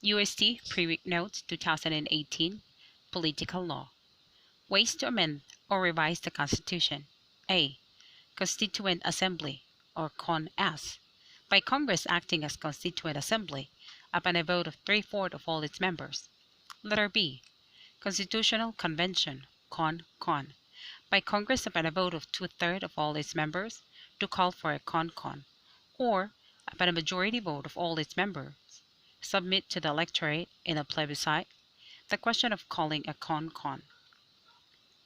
UST Pre-week Notes 2018 Political Law. Ways to amend or revise the Constitution. A. Constituent Assembly, or CON-AS, by Congress acting as Constituent Assembly upon a vote of 3/4 of all its members. Letter B. Constitutional Convention, CON-CON, by Congress upon a vote of 2/3 of all its members to call for a CON-CON, or upon a majority vote of all its members submit to the electorate in a plebiscite the question of calling a CON-CON.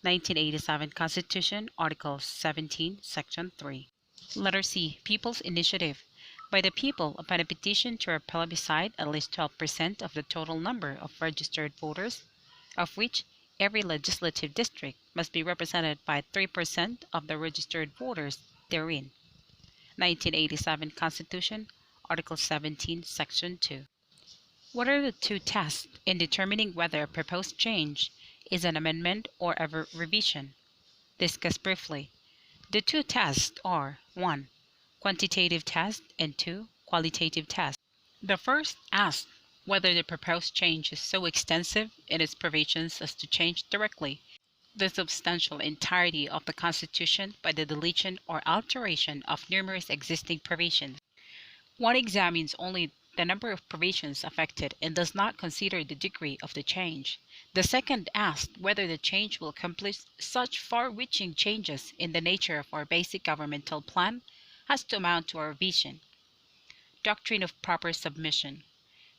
1987 Constitution, Article 17, Section 3. Letter C. People's Initiative, by the people upon a petition to a plebiscite at least 12% of the total number of registered voters, of which every legislative district must be represented by 3% of the registered voters therein. 1987 Constitution, Article 17, Section 2. What are the two tests in determining whether a proposed change is an amendment or a revision? Discuss briefly. The two tests are 1. Quantitative test and 2. Qualitative test. The first asks whether the proposed change is so extensive in its provisions as to change directly the substantial entirety of the Constitution by the deletion or alteration of numerous existing provisions. One examines only the number of provisions affected and does not consider the degree of the change. The second asks whether the change will accomplish such far-reaching changes in the nature of our basic governmental plan as to amount to our vision. Doctrine of proper submission.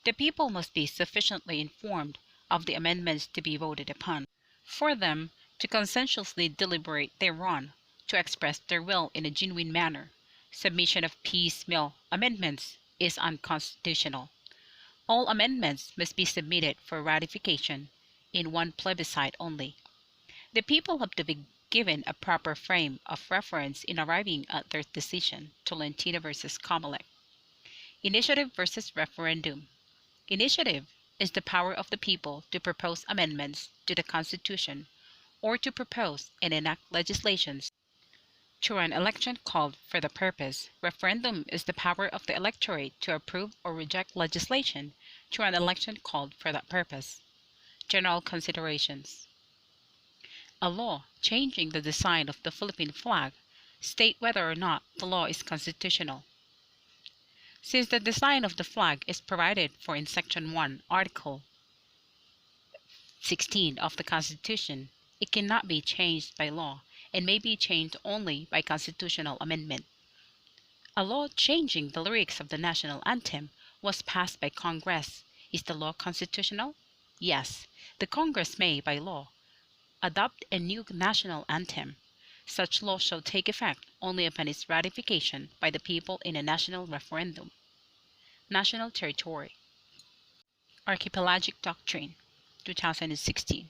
The people must be sufficiently informed of the amendments to be voted upon for them to conscientiously deliberate thereon, to express their will in a genuine manner. Submission of piecemeal amendments is unconstitutional. All amendments must be submitted for ratification in one plebiscite only. The people have to be given a proper frame of reference in arriving at their decision. Tolentino versus Comelec. Initiative versus referendum. Initiative is the power of the people to propose amendments to the Constitution or to propose and enact legislations to an election called for the purpose. Referendum is the power of the electorate to approve or reject legislation to an election called for that purpose. General considerations. A law changing the design of the Philippine flag state whether or not the law is constitutional. Since the design of the flag is provided for in Section 1, Article 16 of the Constitution, it cannot be changed by law and may be changed only by constitutional amendment. A law changing the lyrics of the national anthem was passed by Congress. Is the law constitutional? Yes. The Congress may, by law, adopt a new national anthem. Such law shall take effect only upon its ratification by the people in a national referendum. National territory. Archipelagic Doctrine, 2016.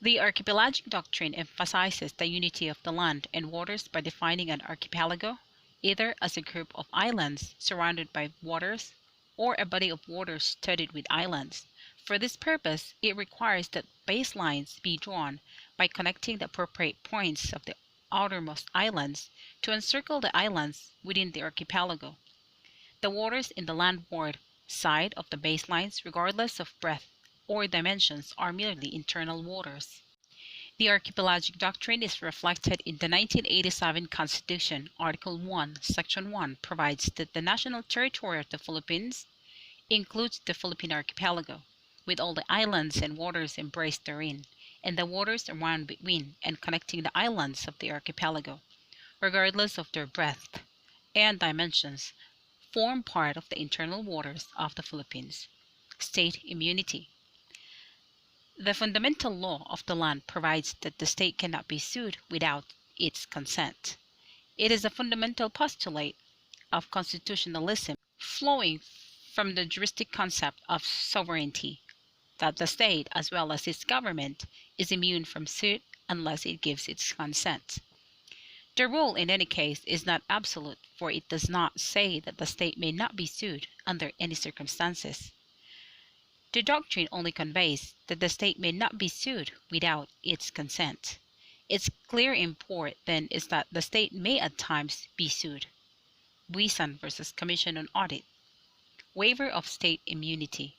The Archipelagic Doctrine emphasizes the unity of the land and waters by defining an archipelago either as a group of islands surrounded by waters or a body of waters studded with islands. For this purpose, it requires that baselines be drawn by connecting the appropriate points of the outermost islands to encircle the islands within the archipelago. The waters in the landward side of the baselines, regardless of breadth or dimensions, are merely internal waters. The Archipelagic Doctrine is reflected in the 1987 Constitution. Article 1, Section 1 provides that the national territory of the Philippines includes the Philippine archipelago, with all the islands and waters embraced therein, and the waters around, between, and connecting the islands of the archipelago, regardless of their breadth and dimensions, form part of the internal waters of the Philippines. State immunity. The fundamental law of the land provides that the state cannot be sued without its consent. It is a fundamental postulate of constitutionalism, flowing from the juristic concept of sovereignty, that the state, as well as its government, is immune from suit unless it gives its consent. The rule, in any case, is not absolute, for it does not say that the state may not be sued under any circumstances. The doctrine only conveys that the state may not be sued without its consent. Its clear import, then, is that the state may at times be sued. Buisan versus Commission on Audit. Waiver of state immunity.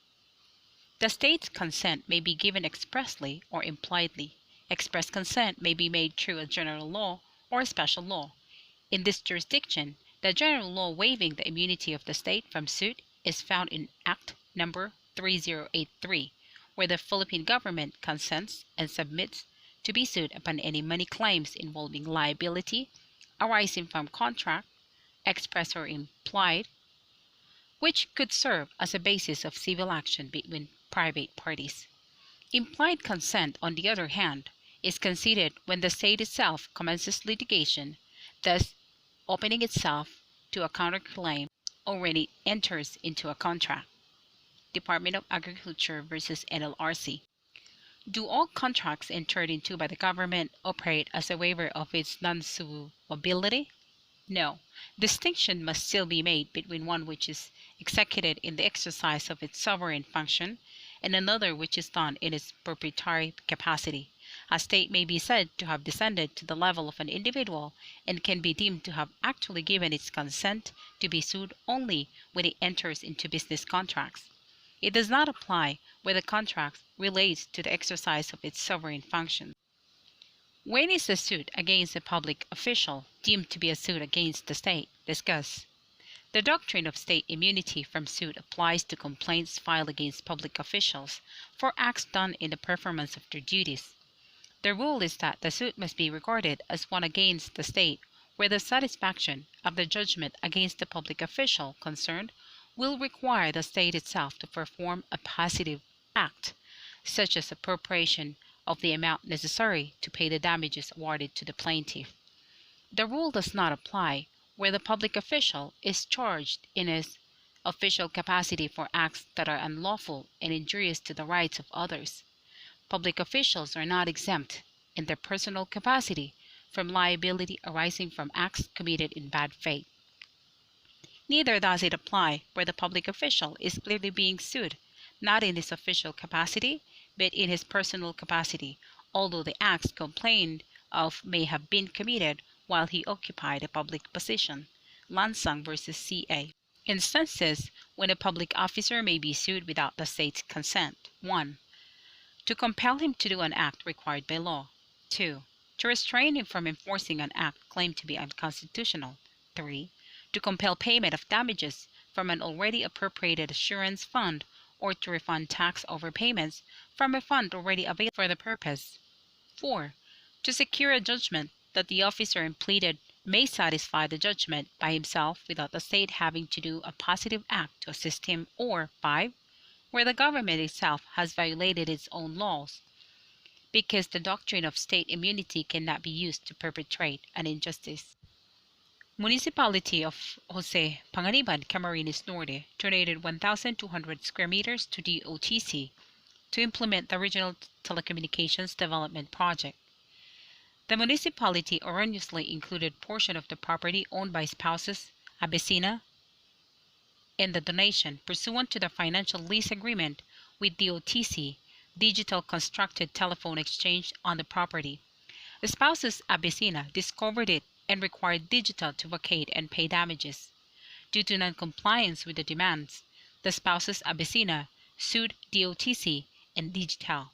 The state's consent may be given expressly or impliedly. Express consent may be made through a general law or a special law. In this jurisdiction, the general law waiving the immunity of the state from suit is found in Act Number 3083, where the Philippine government consents and submits to be sued upon any money claims involving liability arising from contract, express or implied, which could serve as a basis of civil action between private parties. Implied consent, on the other hand, is conceded when the state itself commences litigation, thus opening itself to a counterclaim or when it enters into a contract. Department of Agriculture versus NLRC. Do all contracts entered into by the government operate as a waiver of its non-suable? No. Distinction must still be made between one which is executed in the exercise of its sovereign function and another which is done in its proprietary capacity. A state may be said to have descended to the level of an individual and can be deemed to have actually given its consent to be sued only when it enters into business contracts. It does not apply where the contract relates to the exercise of its sovereign function. When is a suit against a public official deemed to be a suit against the state? Discuss. The doctrine of state immunity from suit applies to complaints filed against public officials for acts done in the performance of their duties. The rule is that the suit must be regarded as one against the state where the satisfaction of the judgment against the public official concerned will require the state itself to perform a positive act, such as appropriation of the amount necessary to pay the damages awarded to the plaintiff. The rule does not apply where the public official is charged in his official capacity for acts that are unlawful and injurious to the rights of others. Public officials are not exempt in their personal capacity from liability arising from acts committed in bad faith. Neither does it apply where the public official is clearly being sued, not in his official capacity, but in his personal capacity, although the acts complained of may have been committed while he occupied a public position. Lansang versus CA. Instances when a public officer may be sued without the state's consent. 1. To compel him to do an act required by law. 2. To restrain him from enforcing an act claimed to be unconstitutional. 3. To compel payment of damages from an already appropriated assurance fund or to refund tax overpayments from a fund already available for the purpose. 4. To secure a judgment that the officer impleaded may satisfy the judgment by himself without the state having to do a positive act to assist him, or 5. Where the government itself has violated its own laws, because the doctrine of state immunity cannot be used to perpetrate an injustice. Municipality of Jose Panganiban, Camarines Norte, donated 1,200 square meters to DOTC to implement the Regional Telecommunications Development Project. The municipality erroneously included portion of the property owned by spouses Abesina in the donation pursuant to the financial lease agreement with DOTC, Digital constructed telephone exchange on the property. The spouses Abesina discovered it and required Digital to vacate and pay damages. Due to non-compliance with the demands, the spouses Abesina sued DOTC and Digital.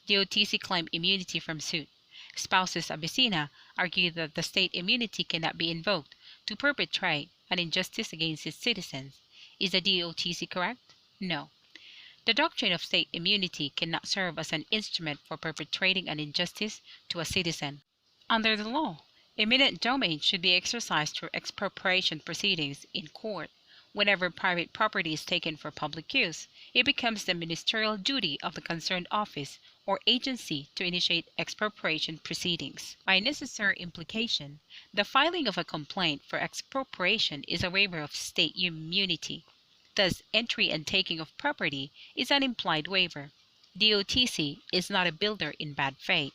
DOTC claimed immunity from suit. Spouses Abesina argued that the state immunity cannot be invoked to perpetrate an injustice against its citizens. Is the DOTC correct? No. The doctrine of state immunity cannot serve as an instrument for perpetrating an injustice to a citizen. Under the law, eminent domain should be exercised through expropriation proceedings in court. Whenever private property is taken for public use, it becomes the ministerial duty of the concerned office or agency to initiate expropriation proceedings. By necessary implication, the filing of a complaint for expropriation is a waiver of state immunity. Thus, entry and taking of property is an implied waiver. DOTC is not a builder in bad faith.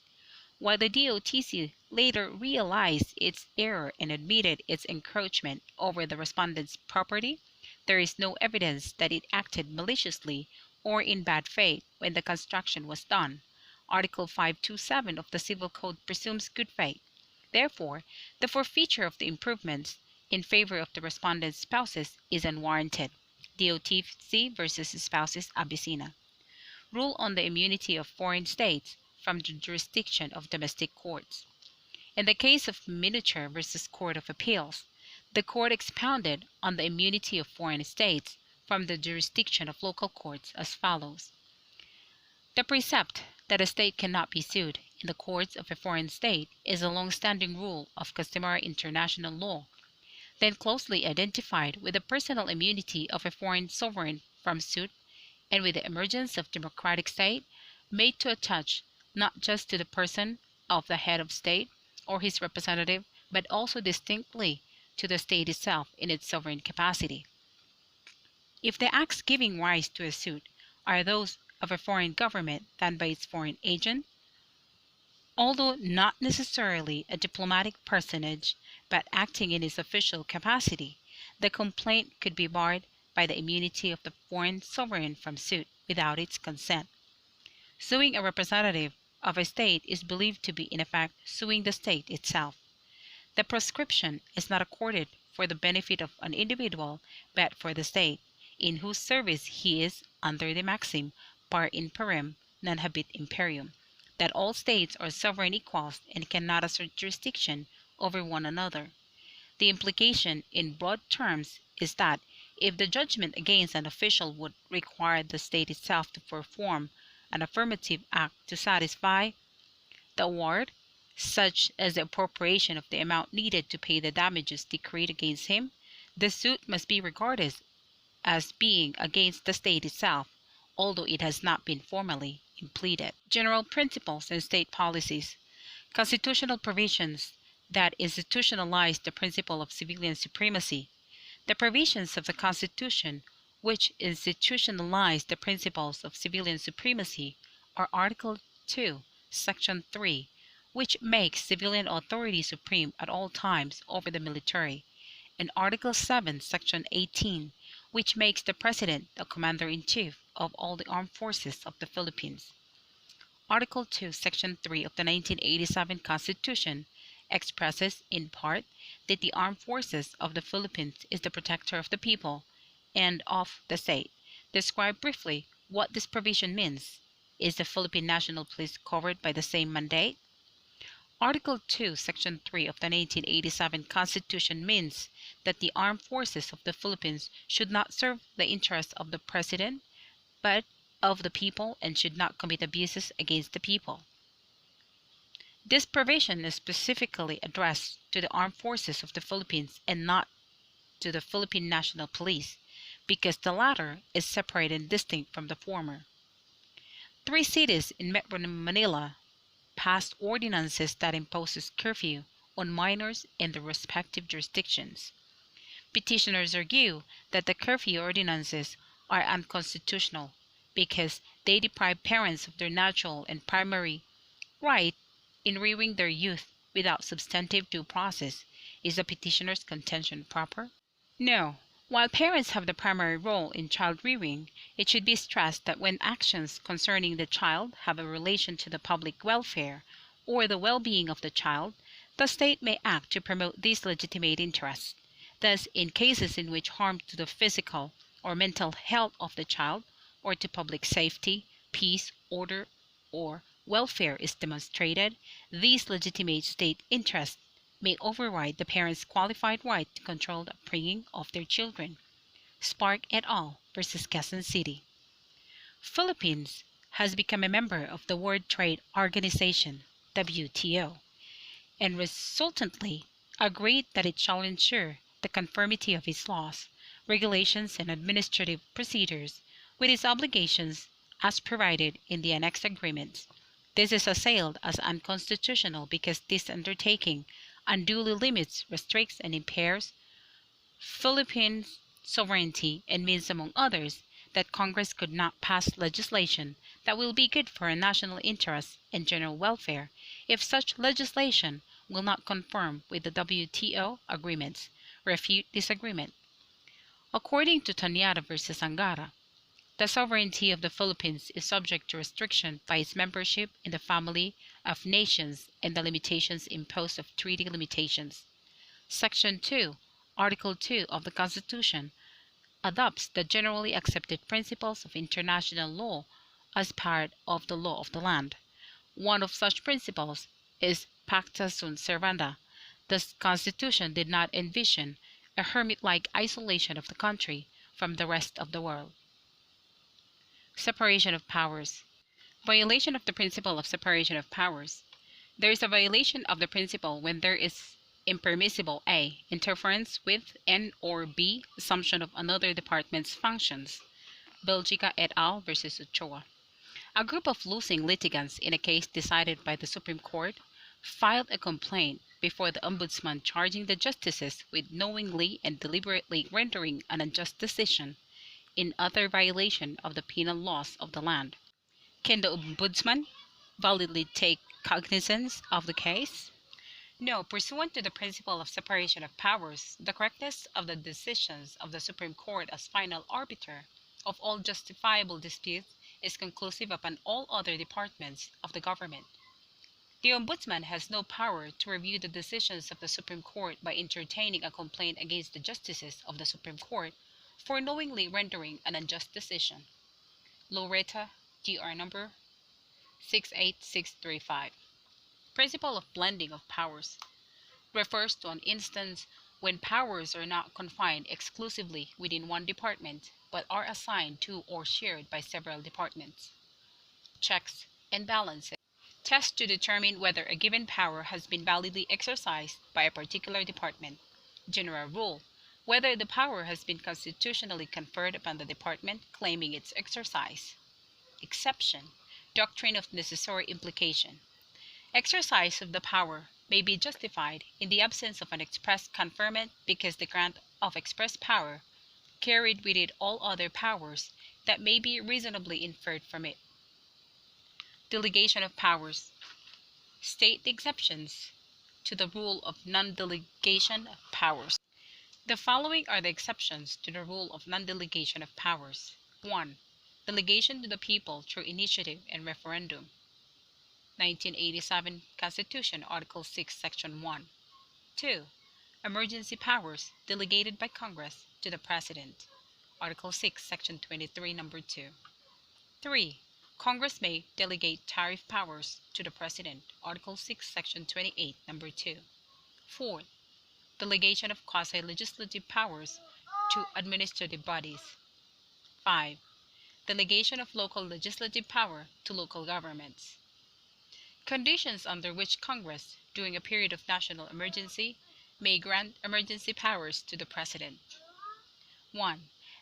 While the DOTC later realized its error and admitted its encroachment over the respondent's property, there is no evidence that it acted maliciously or in bad faith when the construction was done. Article 527 of the Civil Code presumes good faith. Therefore, the forfeiture of the improvements in favor of the respondent's spouses is unwarranted. DOTC versus spouses Abesina. rule on the immunity of foreign states from the jurisdiction of domestic courts. In the case of Miniature versus Court of Appeals, the court expounded on the immunity of foreign states from the jurisdiction of local courts as follows. The precept that a state cannot be sued in the courts of a foreign state is a long-standing rule of customary international law, then closely identified with the personal immunity of a foreign sovereign from suit, and with the emergence of democratic state, made to attach not just to the person of the head of state or his representative, but also distinctly to the state itself in its sovereign capacity. If the acts giving rise to a suit are those of a foreign government done by its foreign agent, although not necessarily a diplomatic personage, but acting in his official capacity, the complaint could be barred by the immunity of the foreign sovereign from suit without its consent. Suing a representative of a state is believed to be in effect suing the state itself. The proscription is not accorded for the benefit of an individual, but for the state, in whose service he is, under the maxim par imperem non habet imperium, that all states are sovereign equals and cannot assert jurisdiction over one another. The implication in broad terms is that if the judgment against an official would require the state itself to perform an affirmative act to satisfy the award, such as the appropriation of the amount needed to pay the damages decreed against him, the suit must be regarded as being against the state itself, although it has not been formally impleaded. General principles and state policies. Constitutional provisions that institutionalize the principle of civilian supremacy. The provisions of the Constitution which institutionalize the principles of civilian supremacy are Article 2, Section 3, which makes civilian authority supreme at all times over the military, and Article 7, Section 18, which makes the President the Commander-in-Chief of all the armed forces of the Philippines. Article 2, Section 3 of the 1987 Constitution expresses, in part, that the armed forces of the Philippines is the protector of the people and of the state. Describe briefly what this provision means. Is the Philippine National Police covered by the same mandate? Article 2, Section 3 of the 1987 Constitution means that the armed forces of the Philippines should not serve the interests of the President, but of the people, and should not commit abuses against the people. This provision is specifically addressed to the armed forces of the Philippines and not to the Philippine National Police, because the latter is separate and distinct from the former. 3 cities in Metro Manila passed ordinances that imposes curfew on minors in their respective jurisdictions. Petitioners argue that the curfew ordinances are unconstitutional because they deprive parents of their natural and primary right in rearing their youth without substantive due process. Is the petitioner's contention proper? No. While parents have the primary role in child rearing, it should be stressed that when actions concerning the child have a relation to the public welfare or the well-being of the child, the state may act to promote these legitimate interests. Thus, in cases in which harm to the physical or mental health of the child, or to public safety, peace, order, or welfare is demonstrated, these legitimate state interests may override the parents' qualified right to control the upbringing of their children. Spark et al. Versus Quezon City. Philippines has become a member of the World Trade Organization, WTO, and resultantly agreed that it shall ensure the conformity of its laws, regulations, and administrative procedures with its obligations as provided in the annexed agreements. This is assailed as unconstitutional because this undertaking unduly limits, restricts, and impairs Philippines' sovereignty and means, among others, that Congress could not pass legislation that will be good for our national interests and general welfare if such legislation will not conform with the WTO agreements. Refute this agreement. According to Tanyada versus Angara, the sovereignty of the Philippines is subject to restriction by its membership in the family of nations and the limitations imposed of treaty limitations. Section 2, Article 2 of the Constitution adopts the generally accepted principles of international law as part of the law of the land. One of such principles is pacta sunt servanda. The Constitution did not envision a hermit-like isolation of the country from the rest of the world. Separation of powers. Violation of the principle of separation of powers. There is a violation of the principle when there is impermissible a. interference with and or b. assumption of another department's functions. Belgica et al. Versus Ochoa. A group of losing litigants in a case decided by the Supreme Court filed a complaint before the Ombudsman charging the justices with knowingly and deliberately rendering an unjust decision in utter violation of the penal laws of the land. Can the Ombudsman validly take cognizance of the case? No. Pursuant to the principle of separation of powers, the correctness of the decisions of the Supreme Court as final arbiter of all justifiable disputes is conclusive upon all other departments of the government. The Ombudsman has no power to review the decisions of the Supreme Court by entertaining a complaint against the justices of the Supreme Court for knowingly rendering an unjust decision. Loretta, DR number 68635. Principle of blending of powers refers to an instance when powers are not confined exclusively within one department but are assigned to or shared by several departments. Checks and balances. Tests to determine whether a given power has been validly exercised by a particular department. General rule: whether the power has been constitutionally conferred upon the department claiming its exercise. Exception: doctrine of necessary implication. Exercise of the power may be justified in the absence of an express conferment because the grant of express power carried with it all other powers that may be reasonably inferred from it. Delegation of powers. State the exceptions to the rule of non-delegation of powers. The following are the exceptions to the rule of non-delegation of powers. 1. Delegation to the people through initiative and referendum. 1987 Constitution, Article 6, Section 1. 2. Emergency powers delegated by Congress to the President. Article 6, Section 23, Number 2. 3. Congress may delegate tariff powers to the President. Article 6, Section 28, Number 2. 4. Delegation of quasi-legislative powers to administrative bodies. 5. Delegation of local legislative power to local governments. Conditions under which Congress, during a period of national emergency, may grant emergency powers to the President. 1.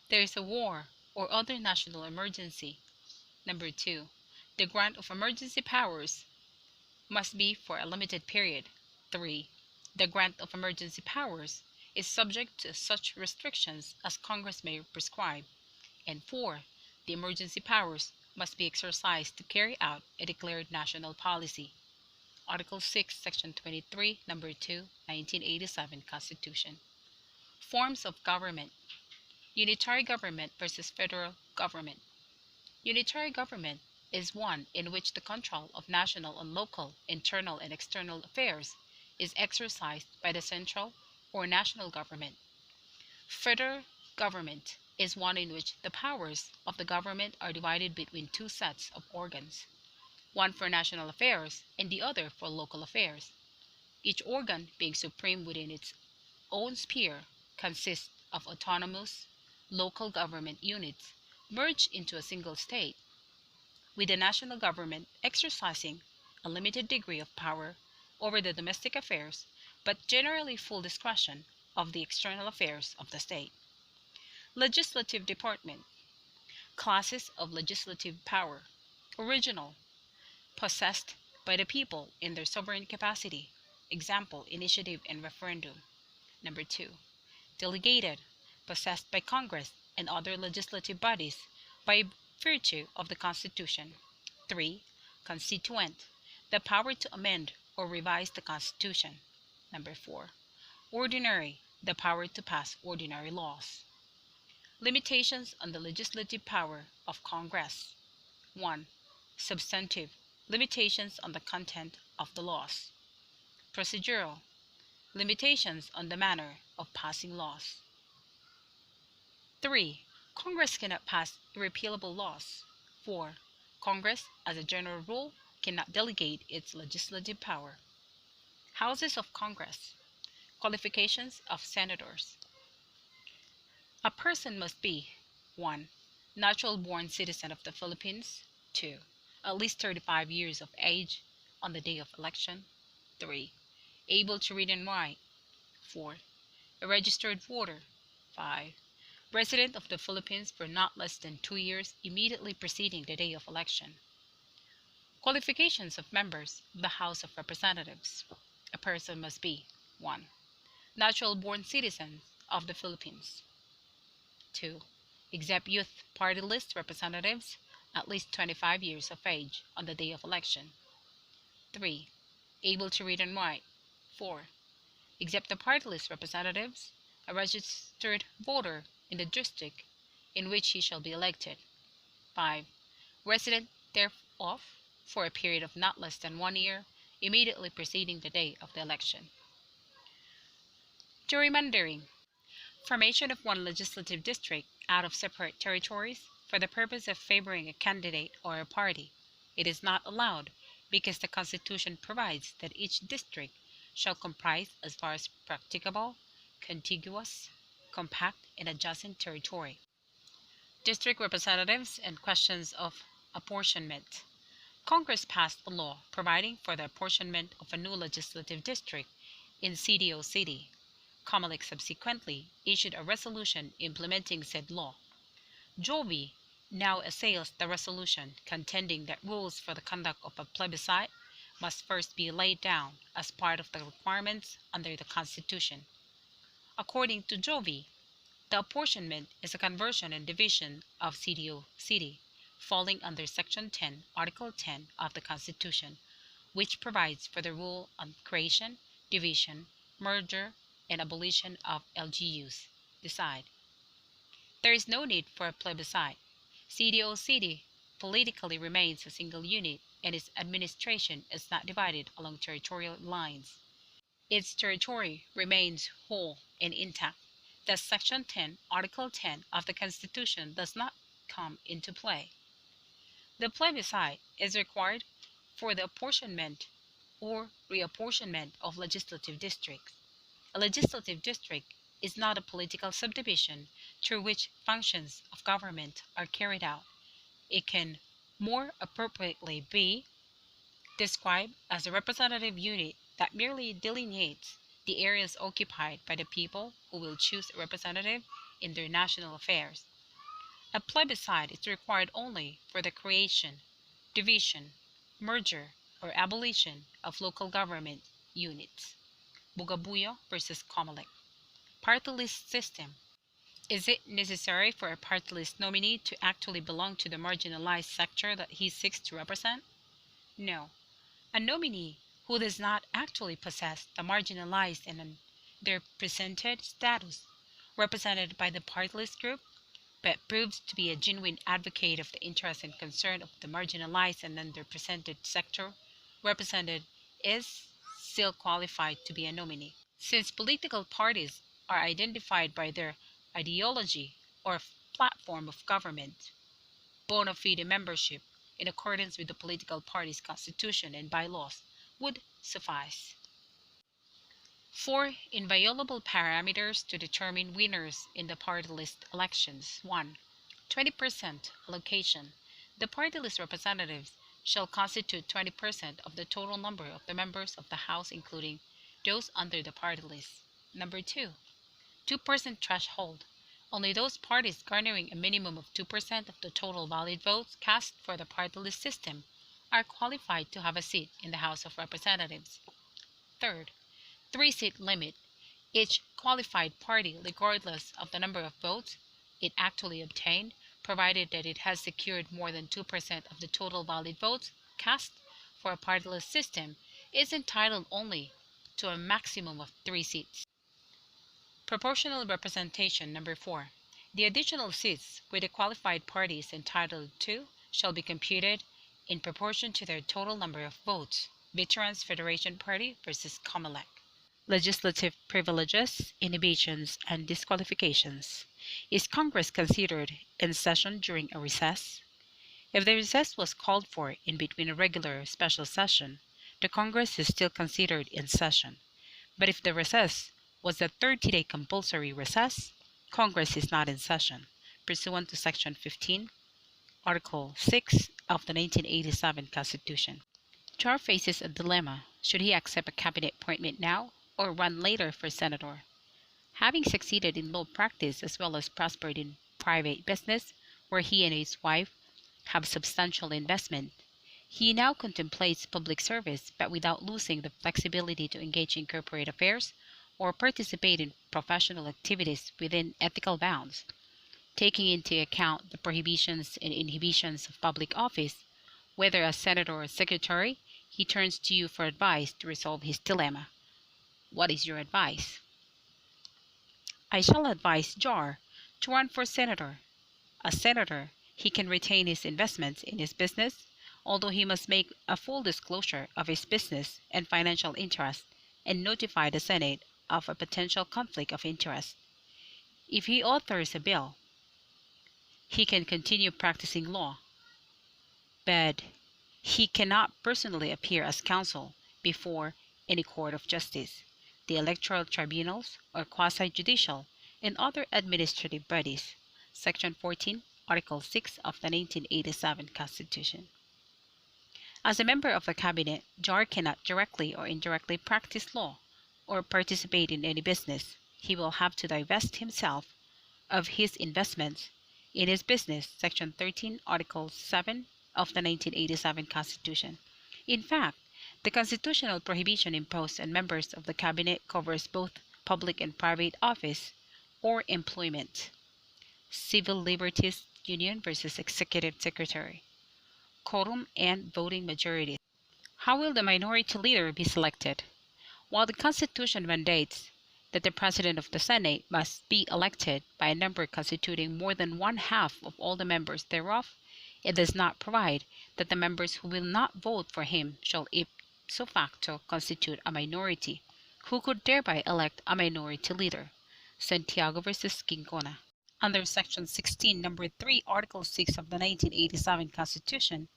There is a war or other national emergency. Number 2. The grant of emergency powers must be for a limited period. 3. The grant of emergency powers is subject to such restrictions as Congress may prescribe. And 4. The emergency powers must be exercised to carry out a declared national policy. Article 6, Section 23, Number 2, 1987 Constitution. Forms of government. Unitary government versus federal government. Unitary government is one in which the control of national and local, internal and external affairs is exercised by the central or national government. Federal government is one in which the powers of the government are divided between two sets of organs, one for national affairs and the other for local affairs. Each organ, being supreme within its own sphere, consists of autonomous local government units merged into a single state, with the national government exercising a limited degree of power over the domestic affairs, but generally full discretion of the external affairs of the state. Legislative department. Classes of legislative power. Original, possessed by the people in their sovereign capacity. Example, initiative and referendum. Number 2. Delegated, possessed by Congress and other legislative bodies by virtue of the Constitution. 3. Constituent, the power to amend or revise the Constitution. Number 4. Ordinary, the power to pass ordinary laws. Limitations on the legislative power of Congress. 1. Substantive, limitations on the content of the laws. Procedural, limitations on the manner of passing laws. 3. Congress cannot pass irrepealable laws. 4. Congress, as a general rule, cannot delegate its legislative power. Houses of Congress. Qualifications of senators. A person must be 1. Natural born citizen of the Philippines. 2. At least 35 years of age on the day of election. 3. Able to read and write. 4. A registered voter. 5. Resident of the Philippines for not less than 2 years immediately preceding the day of election. Qualifications of members of the House of Representatives. A person must be 1. Natural born citizen of the Philippines. 2. Exempt youth party list representatives at least 25 years of age on the day of election. 3. Able to read and write. 4. Exempt the party list representatives, a registered voter in the district in which he shall be elected. 5. Resident thereof for a period of not less than 1 year immediately preceding the day of the election. Gerrymandering. Formation of one legislative district out of separate territories for the purpose of favoring a candidate or a party. It is not allowed because the Constitution provides that each district shall comprise, as far as practicable, contiguous, compact, and adjacent territory. District representatives and questions of apportionment. Congress passed a law providing for the apportionment of a new legislative district in CDO City. Comelec subsequently issued a resolution implementing said law. Jovi now assails the resolution, contending that rules for the conduct of a plebiscite must first be laid down as part of the requirements under the Constitution. According to Jovi, the apportionment is a conversion and division of CDO City, falling under Section 10, Article 10 of the Constitution, which provides for the rule on creation, division, merger, and abolition of LGUs. Decide. There is no need for a plebiscite. CDO City politically remains a single unit, and its administration is not divided along territorial lines. Its territory remains whole and intact. Thus, Section 10, Article 10 of the Constitution does not come into play. The plebiscite is required for the apportionment or reapportionment of legislative districts. A legislative district is not a political subdivision through which functions of government are carried out. It can more appropriately be described as a representative unit that merely delineates the areas occupied by the people who will choose a representative in their national affairs. A plebiscite is required only for the creation, division, merger, or abolition of local government units. Bugabuyo versus Comelec. Party list system. Is it necessary for a party list nominee to actually belong to the marginalized sector that he seeks to represent? No. A nominee who does not actually possess the marginalized and underrepresented status represented by the party list group, but proves to be a genuine advocate of the interests and concern of the marginalized and underrepresented sector represented, is still qualified to be a nominee. Since political parties are identified by their ideology or platform of government, bona fide membership in accordance with the political party's constitution and bylaws would suffice. 4 inviolable parameters to determine winners in the party list elections. 1. 20% allocation. The party list representatives shall constitute 20% of the total number of the members of the House, including those under the party list. Number 2. 2% threshold. Only those parties garnering a minimum of 2% of the total valid votes cast for the party list system are qualified to have a seat in the House of Representatives. Third, 3-seat limit. Each qualified party, regardless of the number of votes it actually obtained, provided that it has secured more than 2% of the total valid votes cast for a party list system, is entitled only to a maximum of 3 seats. Proportional representation. Number 4. The additional seats which the qualified party is entitled to shall be computed in proportion to their total number of votes. Veterans Federation Party versus Comelec. Legislative privileges, inhibitions, and disqualifications. Is Congress considered in session during a recess? If the recess was called for in between a regular or special session, the Congress is still considered in session. But if the recess was a 30-day compulsory recess, Congress is not in session, pursuant to Section 15, Article 6 of the 1987 Constitution. Char faces a dilemma. Should he accept a cabinet appointment now or run later for senator? Having succeeded in law practice as well as prospered in private business, where he and his wife have substantial investment, he now contemplates public service, but without losing the flexibility to engage in corporate affairs or participate in professional activities within ethical bounds. Taking into account the prohibitions and inhibitions of public office, whether as senator or secretary, he turns to you for advice to resolve his dilemma. What is your advice? I shall advise Jar to run for senator. As senator, he can retain his investments in his business, although he must make a full disclosure of his business and financial interest and notify the Senate of a potential conflict of interest. If he authors a bill, he can continue practicing law, but he cannot personally appear as counsel before any court of justice, the electoral tribunals, or quasi-judicial and other administrative bodies. Section 14, Article 6 of the 1987 Constitution. As a member of the cabinet, Jar cannot directly or indirectly practice law or participate in any business. He will have to divest himself of his investments in his business. Section 13, Article 7 of the 1987 Constitution. In fact, the constitutional prohibition imposed on members of the cabinet covers both public and private office or employment. Civil Liberties Union versus Executive Secretary. Quorum and voting majority. How will the minority leader be selected? While the Constitution mandates that the President of the Senate must be elected by a number constituting more than one-half of all the members thereof, it does not provide that the members who will not vote for him shall ipso facto constitute a minority, who could thereby elect a minority leader. Santiago versus Quincona. Under Section 16, Number 3, Article 6 of the 1987 Constitution,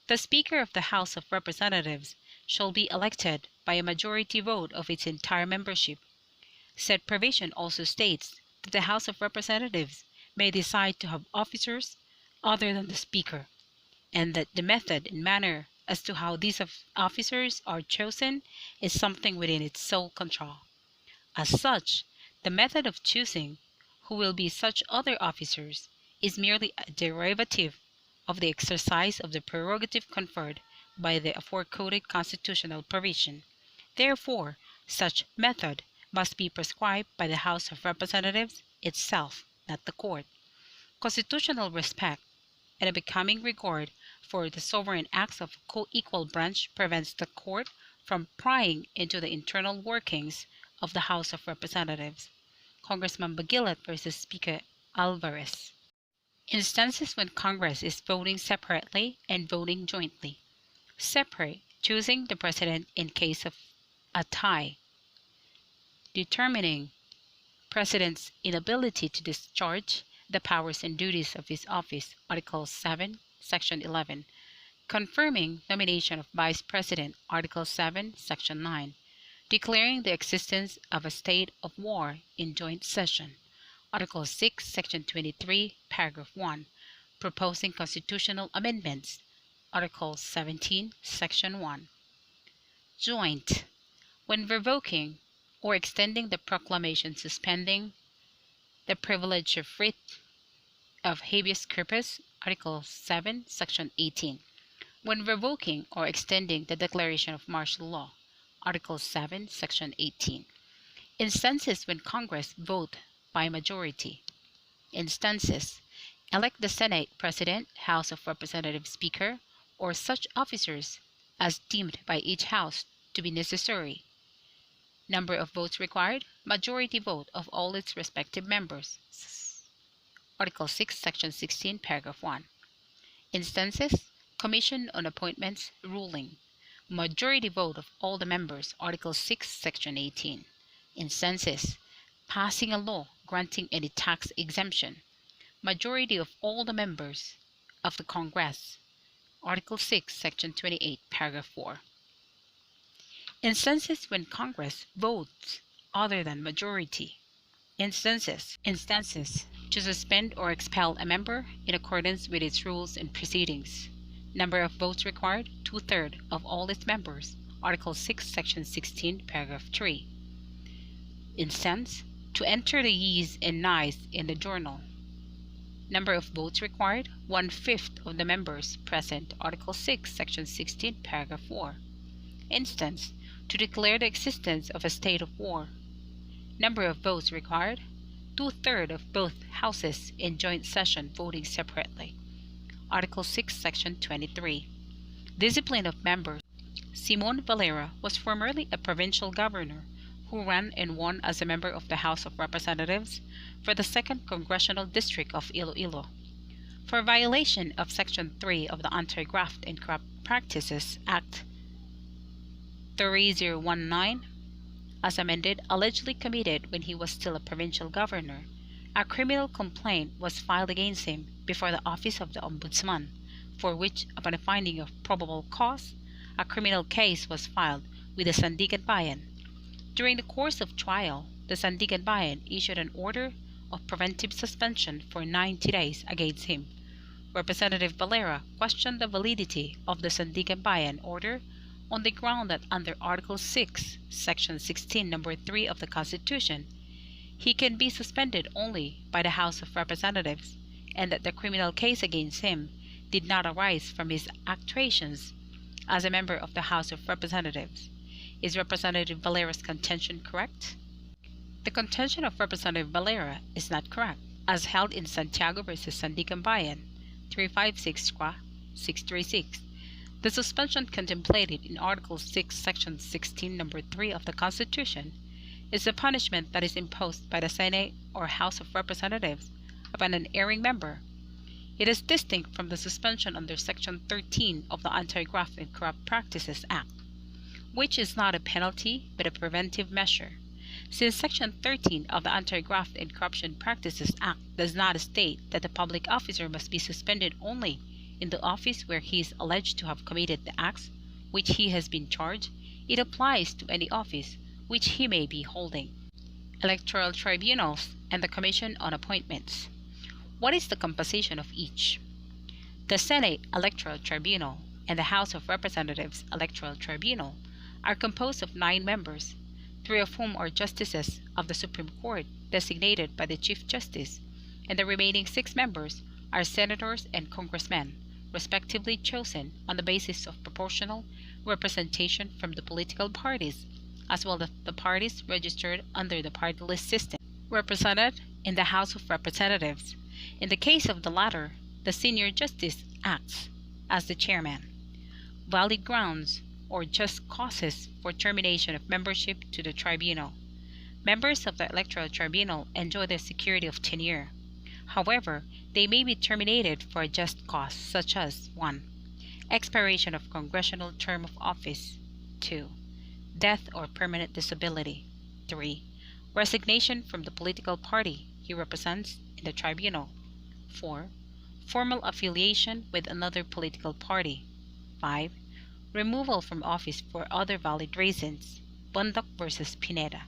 the Speaker of the House of Representatives shall be elected by a majority vote of its entire membership. Said provision also states that the House of Representatives may decide to have officers other than the Speaker, and that the method and manner as to how these officers are chosen is something within its sole control. As such, the method of choosing who will be such other officers is merely a derivative of the exercise of the prerogative conferred by the aforequoted constitutional provision. Therefore, such method must be prescribed by the House of Representatives itself, not the court. Constitutional respect and a becoming regard for the sovereign acts of a co-equal branch prevents the court from prying into the internal workings of the House of Representatives. Congressman Baguillat versus Speaker Alvarez. Instances when Congress is voting separately and voting jointly. Separate, choosing the President in case of a tie. Determining President's inability to discharge the powers and duties of his office. Article 7, Section 11. Confirming nomination of Vice President. Article 7, Section 9. Declaring the existence of a state of war in joint session. Article 6, Section 23, Paragraph 1. Proposing constitutional amendments. Article 17, Section 1. Joint. When revoking or extending the proclamation suspending the privilege of writ of habeas corpus. Article 7, Section 18. When revoking or extending the declaration of martial law. Article 7, Section 18. Instances when Congress vote by majority. Instances: elect the Senate President, House of Representatives Speaker, or such officers as deemed by each House to be necessary. Number of votes required: majority vote of all its respective members. Article 6, Section 16, Paragraph 1. Instances: Commission on Appointments ruling. Majority vote of all the members. Article 6, Section 18. Instances: passing a law granting any tax exemption. Majority of all the members. of the Congress. Article 6, Section 28, Paragraph 4. Instances when Congress votes other than majority. Instances to suspend or expel a member in accordance with its rules and proceedings. Number of votes required, 2/3 of all its members. Article 6, Section 16, Paragraph 3. Instance, to enter the yeas and nays in the journal. Number of votes required, 1/5 of the members present. Article 6, Section 16, Paragraph 4. Instance, to declare the existence of a state of war. Number of votes required, 2/3 of both houses in joint session voting separately. Article 6, Section 23. Discipline of members. Simon Valera was formerly a provincial governor who ran and won as a member of the House of Representatives for the 2nd Congressional District of Iloilo. For violation of Section 3 of the Anti-Graft and Corrupt Practices Act 3019, as amended, allegedly committed when he was still a provincial governor, a criminal complaint was filed against him before the Office of the Ombudsman, for which, upon a finding of probable cause, a criminal case was filed with the Sandigan Bayan. During the course of trial, the Sandigan Bayan issued an order of preventive suspension for 90 days against him. Representative Valera questioned the validity of the Sandigan Bayan order on the ground that under Article 6, Section 16, Number 3 of the Constitution, he can be suspended only by the House of Representatives, and that the criminal case against him did not arise from his actuations as a member of the House of Representatives. Is Representative Valera's contention correct? The contention of Representative Valera is not correct, as held in Santiago v. Sandigan Bayan, 356 636. The suspension contemplated in Article 6, Section 16, Number 3 of the Constitution is the punishment that is imposed by the Senate or House of Representatives upon an erring member. It is distinct from the suspension under Section 13 of the Anti-Graft and Corrupt Practices Act, which is not a penalty but a preventive measure. Since Section 13 of the Anti-Graft and Corruption Practices Act does not state that the public officer must be suspended only in the office where he is alleged to have committed the acts which he has been charged, it applies to any office which he may be holding. Electoral tribunals and the Commission on Appointments. What is the composition of each? The Senate Electoral Tribunal and the House of Representatives Electoral Tribunal are composed of 9 members, 3 of whom are justices of the Supreme Court designated by the Chief Justice, and the remaining 6 members are senators and congressmen, respectively chosen on the basis of proportional representation from the political parties, as well as the parties registered under the party list system, represented in the House of Representatives. In the case of the latter, the senior justice acts as the chairman. Valid grounds or just causes for termination of membership to the tribunal. Members of the Electoral Tribunal enjoy the security of tenure. However, they may be terminated for a just cause, such as 1. Expiration of congressional term of office. 2. Death or permanent disability. 3. Resignation from the political party he represents in the tribunal. 4. Formal affiliation with another political party. 5. Removal from office for other valid reasons. Bundock v. Pineda.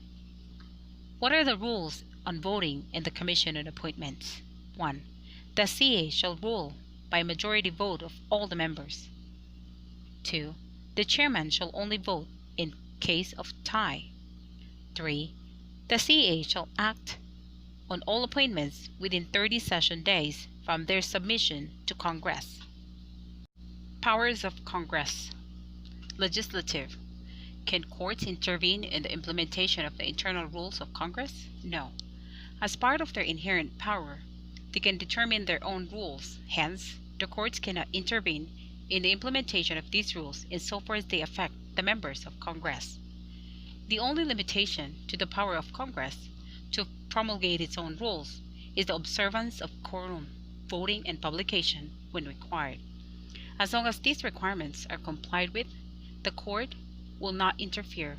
What are the rules on voting in the Commission on Appointments? 1. The CA shall rule by a majority vote of all the members. 2. The chairman shall only vote in case of tie. 3. The CA shall act on all appointments within 30 session days from their submission to Congress. Powers of Congress. Legislative. Can courts intervene in the implementation of the internal rules of Congress? No. As part of their inherent power, they can determine their own rules. Hence, the courts cannot intervene in the implementation of these rules insofar as they affect the members of Congress. The only limitation to the power of Congress to promulgate its own rules is the observance of quorum, voting, and publication when required. As long as these requirements are complied with, the court will not interfere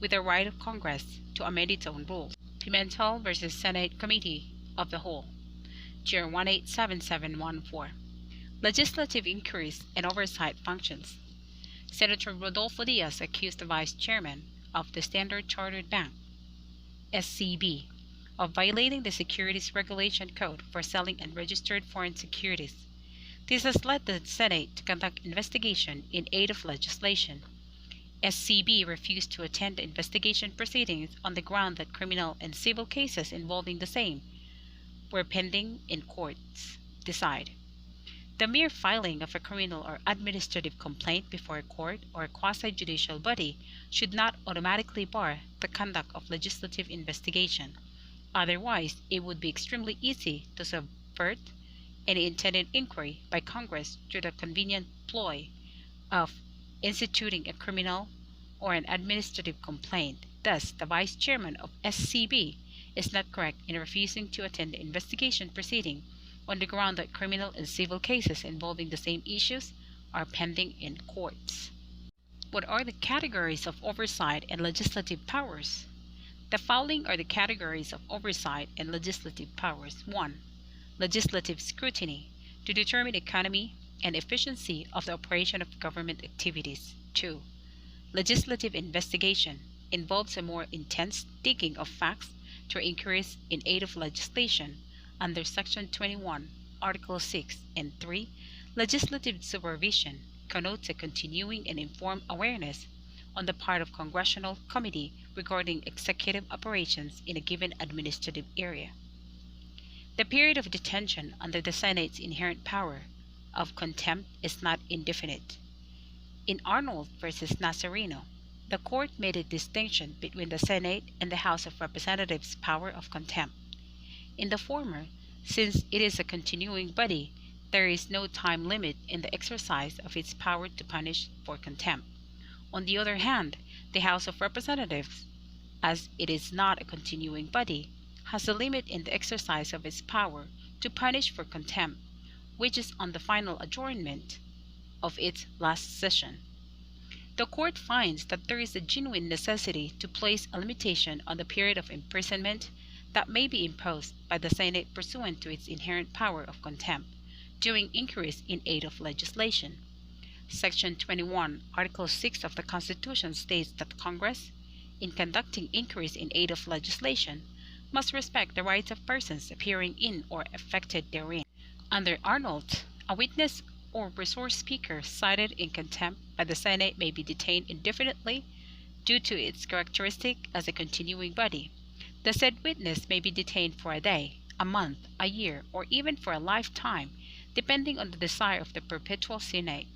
with the right of Congress to amend its own rules. Pimentel v. Senate Committee of the Whole, GR 187714. Legislative inquiries and oversight functions. Senator Rodolfo Diaz accused the vice chairman of the Standard Chartered Bank, SCB, of violating the Securities Regulation Code for selling unregistered foreign securities. This has led the Senate to conduct investigation in aid of legislation. SCB refused to attend the investigation proceedings on the ground that criminal and civil cases involving the same were pending in courts. Decide. The mere filing of a criminal or administrative complaint before a court or a quasi-judicial body should not automatically bar the conduct of legislative investigation. Otherwise, it would be extremely easy to subvert any intended inquiry by Congress through the convenient ploy of instituting a criminal or an administrative complaint. Thus, the vice chairman of SCB is not correct in refusing to attend the investigation proceeding on the ground that criminal and civil cases involving the same issues are pending in courts. What are the categories of oversight and legislative powers? The following are the categories of oversight and legislative powers. 1. Legislative scrutiny, to determine economy and efficiency of the operation of government activities. 2. Legislative investigation, involves a more intense digging of facts through inquiries in aid of legislation under Section 21, Article 6, and 3. Legislative supervision connotes a continuing and informed awareness on the part of congressional committee regarding executive operations in a given administrative area. The period of detention under the Senate's inherent power of contempt is not indefinite. In Arnold versus Nazareno, the court made a distinction between the Senate and the House of Representatives' power of contempt. In the former, since it is a continuing body, there is no time limit in the exercise of its power to punish for contempt. On the other hand, the House of Representatives, as it is not a continuing body, has a limit in the exercise of its power to punish for contempt, which is on the final adjournment of its last session. The court finds that there is a genuine necessity to place a limitation on the period of imprisonment that may be imposed by the Senate pursuant to its inherent power of contempt during inquiries in aid of legislation. Section 21, Article 6 of the Constitution states that Congress, in conducting inquiries in aid of legislation, must respect the rights of persons appearing in or affected therein. Under Arnold, a witness or resource speaker cited in contempt by the Senate may be detained indefinitely due to its characteristic as a continuing body. The said witness may be detained for a day, a month, a year, or even for a lifetime, depending on the desire of the perpetual Senate.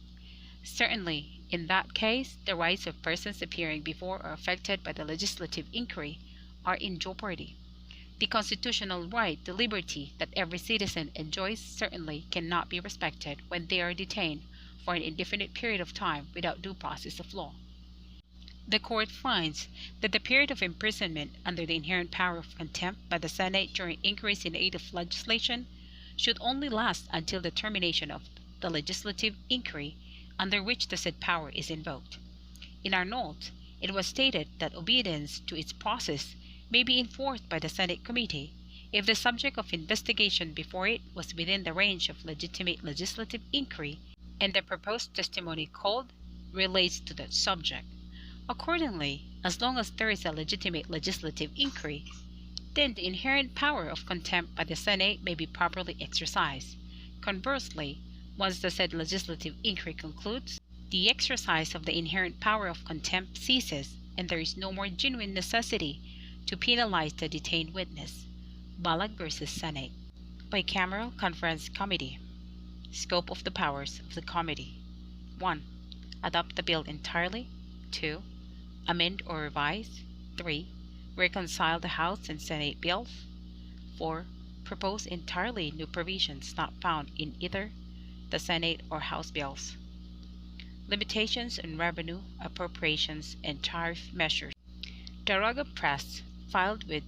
Certainly, in that case, the rights of persons appearing before or affected by the legislative inquiry are in jeopardy. The constitutional right to liberty that every citizen enjoys certainly cannot be respected when they are detained for an indefinite period of time without due process of law. The court finds that the period of imprisonment under the inherent power of contempt by the Senate during inquiries in aid of legislation should only last until the termination of the legislative inquiry under which the said power is invoked. In Arnold, it was stated that obedience to its process may be enforced by the Senate committee if the subject of investigation before it was within the range of legitimate legislative inquiry and the proposed testimony called relates to that subject. Accordingly, as long as there is a legitimate legislative inquiry, then the inherent power of contempt by the Senate may be properly exercised. Conversely, once the said legislative inquiry concludes, the exercise of the inherent power of contempt ceases, and there is no more genuine necessity to penalize the detained witness. Balag versus Senate. Bicameral Conference Committee. Scope of the powers of the committee. 1. Adopt the bill entirely. 2. Amend or revise. 3. Reconcile the House and Senate bills. 4. Propose entirely new provisions not found in either the Senate or House bills. Limitations on revenue, appropriations, and tariff measures. Daraga Press filed with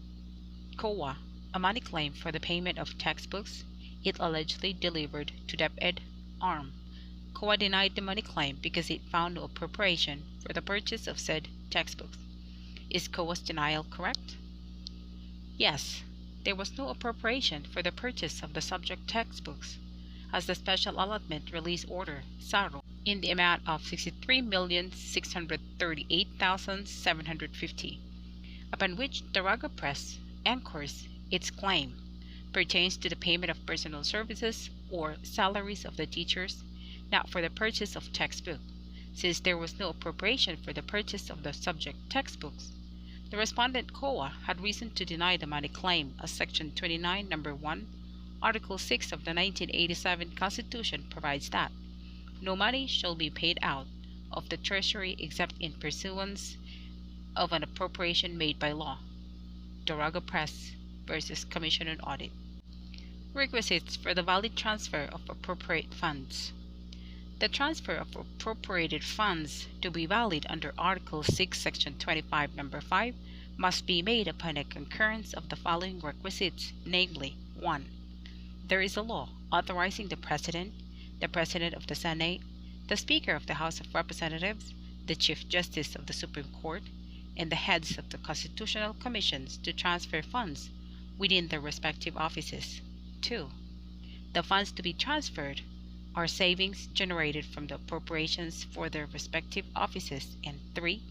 COA a money claim for the payment of textbooks it allegedly delivered to DepEd Arm. COA denied the money claim because it found no appropriation for the purchase of said textbooks. Is COA's denial correct? Yes, there was no appropriation for the purchase of the subject textbooks. has the Special Allotment Release Order, SARO, in the amount of 63,638,750, upon which Daraga Press anchors its claim, pertains to the payment of personal services or salaries of the teachers, not for the purchase of textbook. Since there was no appropriation for the purchase of the subject textbooks, the respondent COA had reason to deny the money claim, as Section 29, Number 1, Article 6 of the 1987 Constitution provides that no money shall be paid out of the Treasury except in pursuance of an appropriation made by law. Daraga Press versus Commission on Audit. Requisites for the valid transfer of appropriate funds. The transfer of appropriated funds to be valid under Article 6, Section 25, Number 5 must be made upon a concurrence of the following requisites, namely, 1. There is a law authorizing the President of the Senate, the Speaker of the House of Representatives, the Chief Justice of the Supreme Court, and the heads of the constitutional commissions to transfer funds within their respective offices. 2. The funds to be transferred are savings generated from the appropriations for their respective offices. And 3.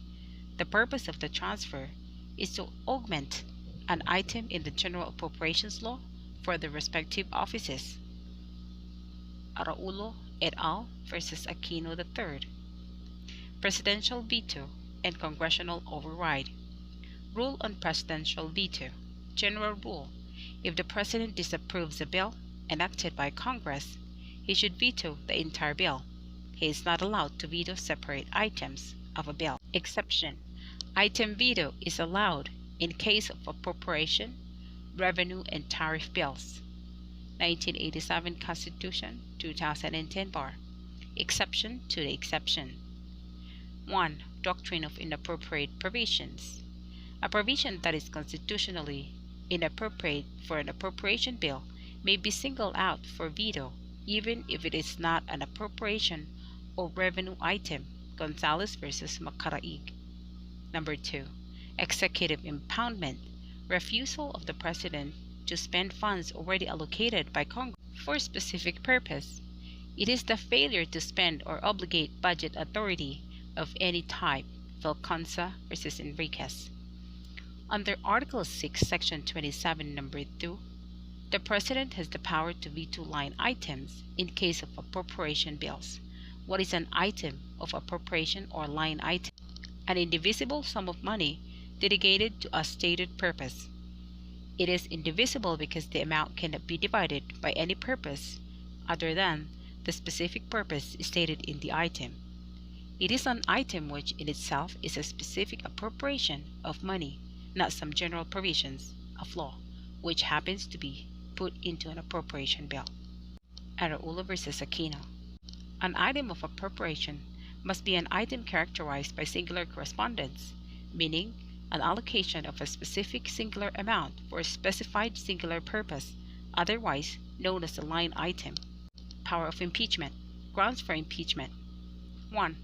The purpose of the transfer is to augment an item in the General Appropriations Law for the respective offices. Araulo et al. Versus Aquino III. Presidential veto and congressional override. Rule on presidential veto. General rule: if the President disapproves a bill enacted by Congress, he should veto the entire bill. He is not allowed to veto separate items of a bill. Exception: item veto is allowed in case of appropriation, revenue, and tariff bills. 1987 Constitution, 2010 bar. Exception to the exception. 1. Doctrine of Inappropriate Provisions. A provision that is constitutionally inappropriate for an appropriation bill may be singled out for veto, even if it is not an appropriation or revenue item. Gonzalez versus Macaraig. Number 2. Executive impoundment. Refusal of the President to spend funds already allocated by Congress for a specific purpose. It is the failure to spend or obligate budget authority of any type. Vilcanza versus Enriquez. Under Article 6, Section 27, Number 2, the President has the power to veto line items in case of appropriation bills. What is an item of appropriation or line item? An indivisible sum of money dedicated to a stated purpose. It is indivisible because the amount cannot be divided by any purpose other than the specific purpose stated in the item. It is an item which in itself is a specific appropriation of money, not some general provisions of law, which happens to be put into an appropriation bill. Araulo versus Aquino. An item of appropriation must be an item characterized by singular correspondence, meaning an allocation of a specific singular amount for a specified singular purpose, otherwise known as a line item. Power of impeachment. Grounds for impeachment. 1.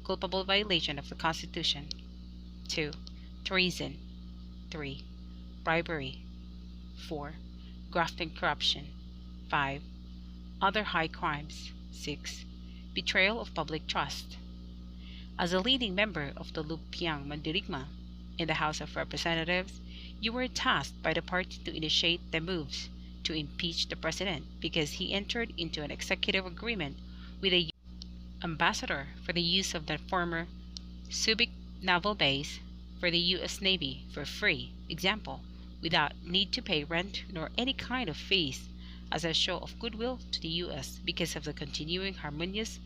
Culpable violation of the Constitution. 2. Treason. 3. Bribery. 4. Graft and corruption. 5. Other high crimes. 6. Betrayal of public trust. As a leading member of the Lumpiang Mandirigma in the House of Representatives, you were tasked by the party to initiate the moves to impeach the President because he entered into an executive agreement with a ambassador for the use of the former Subic naval base for the U.S. Navy for free, example, without need to pay rent nor any kind of fees, as a show of goodwill to the U.S. because of the continuing harmonious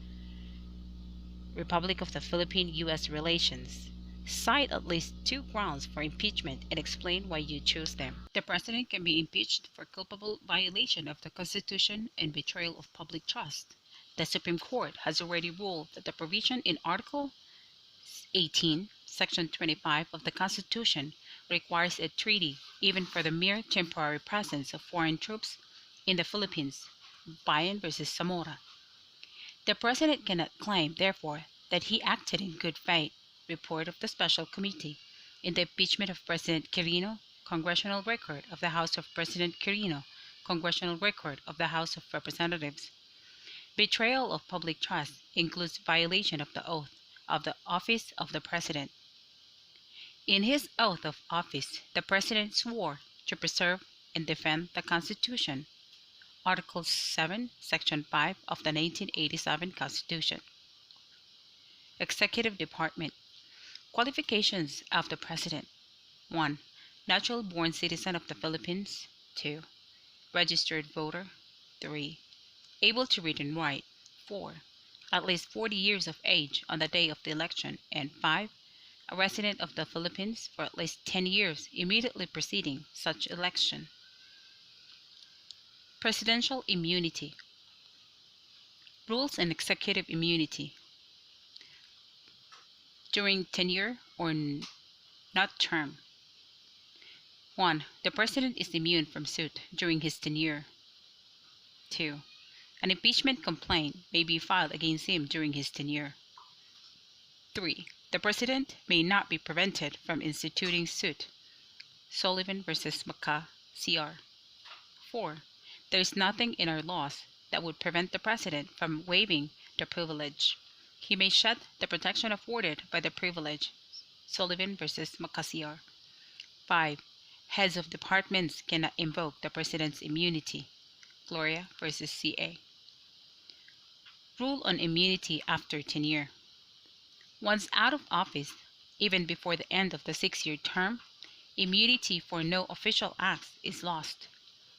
Republic of the Philippine-U.S. relations. Cite at least 2 grounds for impeachment and explain why you chose them. The President can be impeached for culpable violation of the Constitution and betrayal of public trust. The Supreme Court has already ruled that the provision in Article 18, Section 25 of the Constitution requires a treaty even for the mere temporary presence of foreign troops in the Philippines. Bayan versus Zamora. The President cannot claim, therefore, that he acted in good faith. Report of the Special Committee in the impeachment of President Quirino, Congressional Record of the House of President Quirino, Congressional Record of the House of Representatives. Betrayal of public trust includes violation of the oath of the office of the President. In his oath of office, the President swore to preserve and defend the Constitution. Article 7, Section 5 of the 1987 Constitution. Executive Department. Qualifications of the President. 1. Natural-born citizen of the Philippines. 2. Registered voter. 3. Able to read and write. 4. At least 40 years of age on the day of the election. And 5. A resident of the Philippines for at least 10 years immediately preceding such election. Presidential immunity. Rules and executive immunity. During tenure or not term. 1. The President is immune from suit during his tenure. 2. An impeachment complaint may be filed against him during his tenure. 3. The President may not be prevented from instituting suit. Sullivan v. Macapagal-Arroyo. 4. There is nothing in our laws that would prevent the President from waiving the privilege. He may shed the protection afforded by the privilege. Sullivan v. Macapagal-Arroyo. 5. Heads of departments cannot invoke the President's immunity. Gloria v. CA. Rule on immunity after tenure. Once out of office, even before the end of the 6-year term, immunity for no official acts is lost.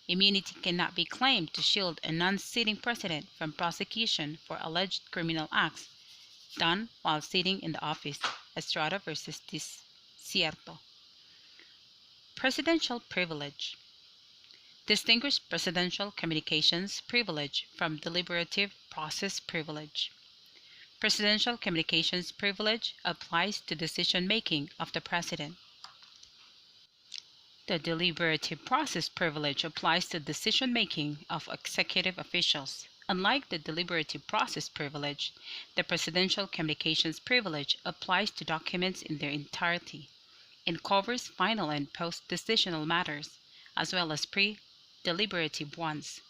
Immunity cannot be claimed to shield a non-sitting president from prosecution for alleged criminal acts done while sitting in the office. Estrada v. Desierto. Presidential privilege. Distinguish presidential communications privilege from deliberative process privilege. Presidential communications privilege applies to decision-making of the President. The deliberative process privilege applies to decision-making of executive officials. Unlike the deliberative process privilege, the presidential communications privilege applies to documents in their entirety and covers final and post-decisional matters, as well as pre-deliberative ones.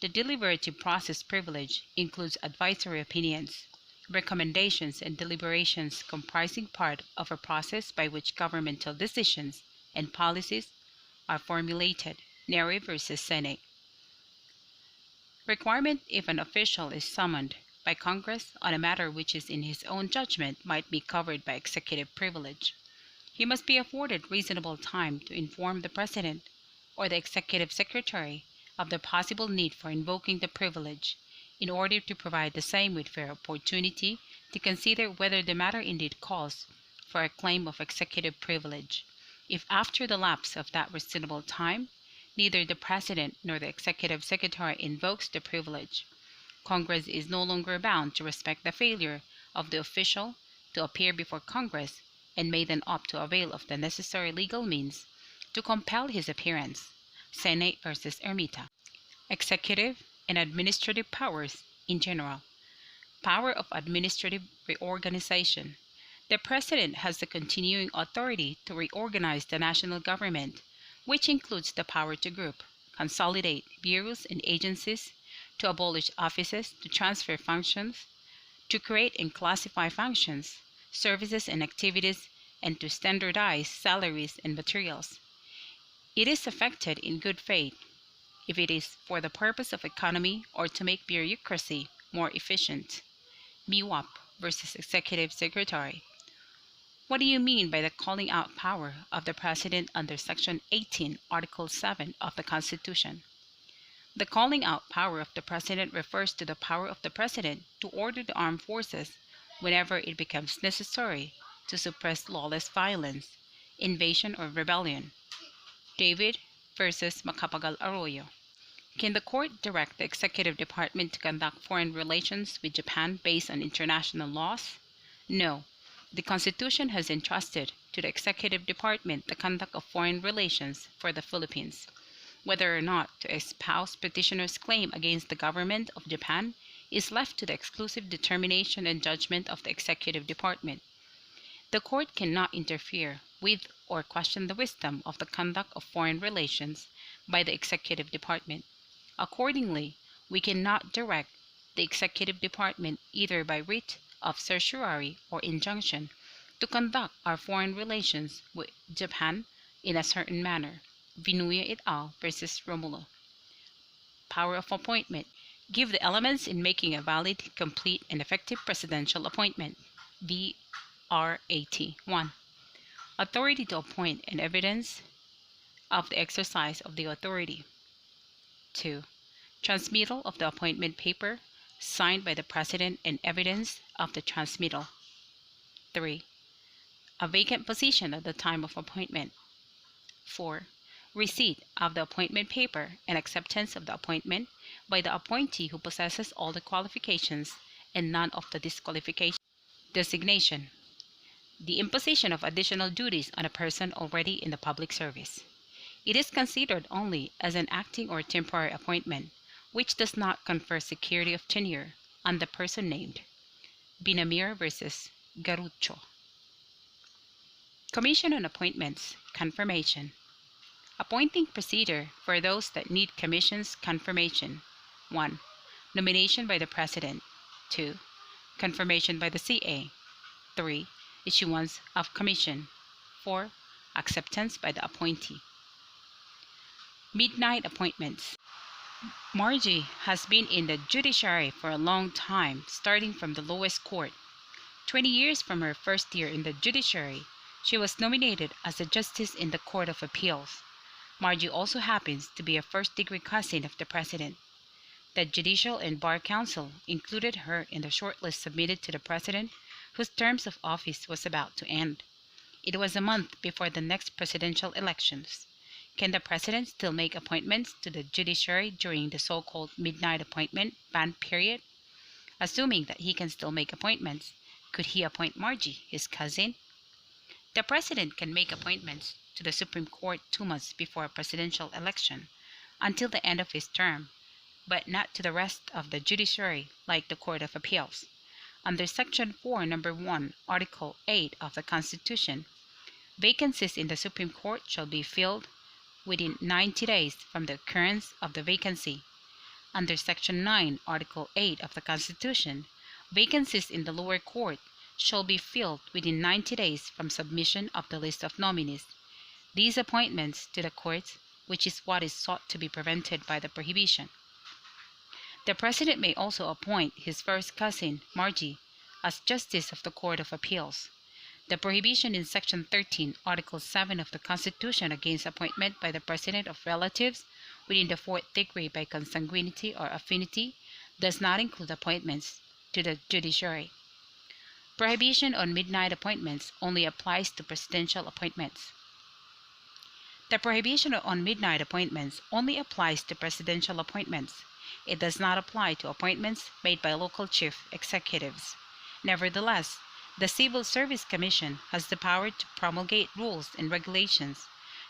The deliberative process privilege includes advisory opinions, recommendations, and deliberations comprising part of a process by which governmental decisions and policies are formulated. Neri v. Senate. Requirement if an official is summoned by Congress on a matter which is in his own judgment might be covered by executive privilege. He must be afforded reasonable time to inform the President or the Executive Secretary of the possible need for invoking the privilege, in order to provide the same with fair opportunity to consider whether the matter indeed calls for a claim of executive privilege. If after the lapse of that reasonable time, neither the President nor the Executive Secretary invokes the privilege, Congress is no longer bound to respect the failure of the official to appear before Congress and may then opt to avail of the necessary legal means to compel his appearance. Senate v. Ermita. Executive and administrative powers in general. Power of administrative reorganization. The President has the continuing authority to reorganize the national government, which includes the power to group, consolidate bureaus and agencies, to abolish offices, to transfer functions, to create and classify functions, services and activities, and to standardize salaries and materials. It is effected in good faith if it is for the purpose of economy or to make bureaucracy more efficient. MIWAP versus Executive Secretary. What do you mean by the calling out power of the President under Section 18, Article 7 of the Constitution? The calling out power of the President refers to the power of the President to order the armed forces whenever it becomes necessary to suppress lawless violence, invasion, or rebellion. David versus Macapagal-Arroyo. Can the court direct the Executive Department to conduct foreign relations with Japan based on international laws? No. The Constitution has entrusted to the Executive Department the conduct of foreign relations for the Philippines. Whether or not to espouse petitioner's claim against the government of Japan is left to the exclusive determination and judgment of the Executive Department. The court cannot interfere with or question the wisdom of the conduct of foreign relations by the Executive Department. Accordingly, we cannot direct the executive department, either by writ of certiorari or injunction, to conduct our foreign relations with Japan in a certain manner. Vinuya et al. Versus Romulo. Power of appointment. Give the elements in making a valid, complete, and effective presidential appointment. VRAT. 1. Authority to appoint and evidence of the exercise of the authority. 2. Transmittal of the appointment paper signed by the President and evidence of the transmittal. 3. A vacant position at the time of appointment. 4. Receipt of the appointment paper and acceptance of the appointment by the appointee who possesses all the qualifications and none of the disqualifications. Designation. The imposition of additional duties on a person already in the public service. It is considered only as an acting or temporary appointment, which does not confer security of tenure on the person named. Binamir versus Garucho. Commission on Appointments. Confirmation. Appointing procedure for those that need commission's confirmation. 1. Nomination by the President. 2. Confirmation by the CA. 3. Issuance of commission. 4. Acceptance by the appointee. Midnight appointments. Margie has been in the judiciary for a long time, starting from the lowest court. 20 years from her first year in the judiciary, she was nominated as a justice in the Court of Appeals. Margie also happens to be a first-degree cousin of the President. The Judicial and Bar Council included her in the shortlist submitted to the President, whose terms of office was about to end. It was a month before the next presidential elections. Can the President still make appointments to the judiciary during the so-called midnight appointment ban period? Assuming that he can still make appointments, could he appoint Margie, his cousin? The President can make appointments to the Supreme Court 2 months before a presidential election, until the end of his term, but not to the rest of the judiciary like the Court of Appeals. Under Section 4, Number 1, Article 8 of the Constitution, vacancies in the Supreme Court shall be filled within 90 days from the occurrence of the vacancy. Under Section 9, Article 8 of the Constitution, vacancies in the lower court shall be filled within 90 days from submission of the list of nominees. These appointments to the courts, which is what is sought to be prevented by the prohibition. The President may also appoint his first cousin, Margie, as Justice of the Court of Appeals. The prohibition in Section 13, Article 7 of the Constitution against appointment by the President of relatives within the fourth degree by consanguinity or affinity does not include appointments to the judiciary. Prohibition on midnight appointments only applies to presidential appointments. The prohibition on midnight appointments only applies to presidential appointments. It does not apply to appointments made by local chief executives. Nevertheless, the Civil Service Commission has the power to promulgate rules and regulations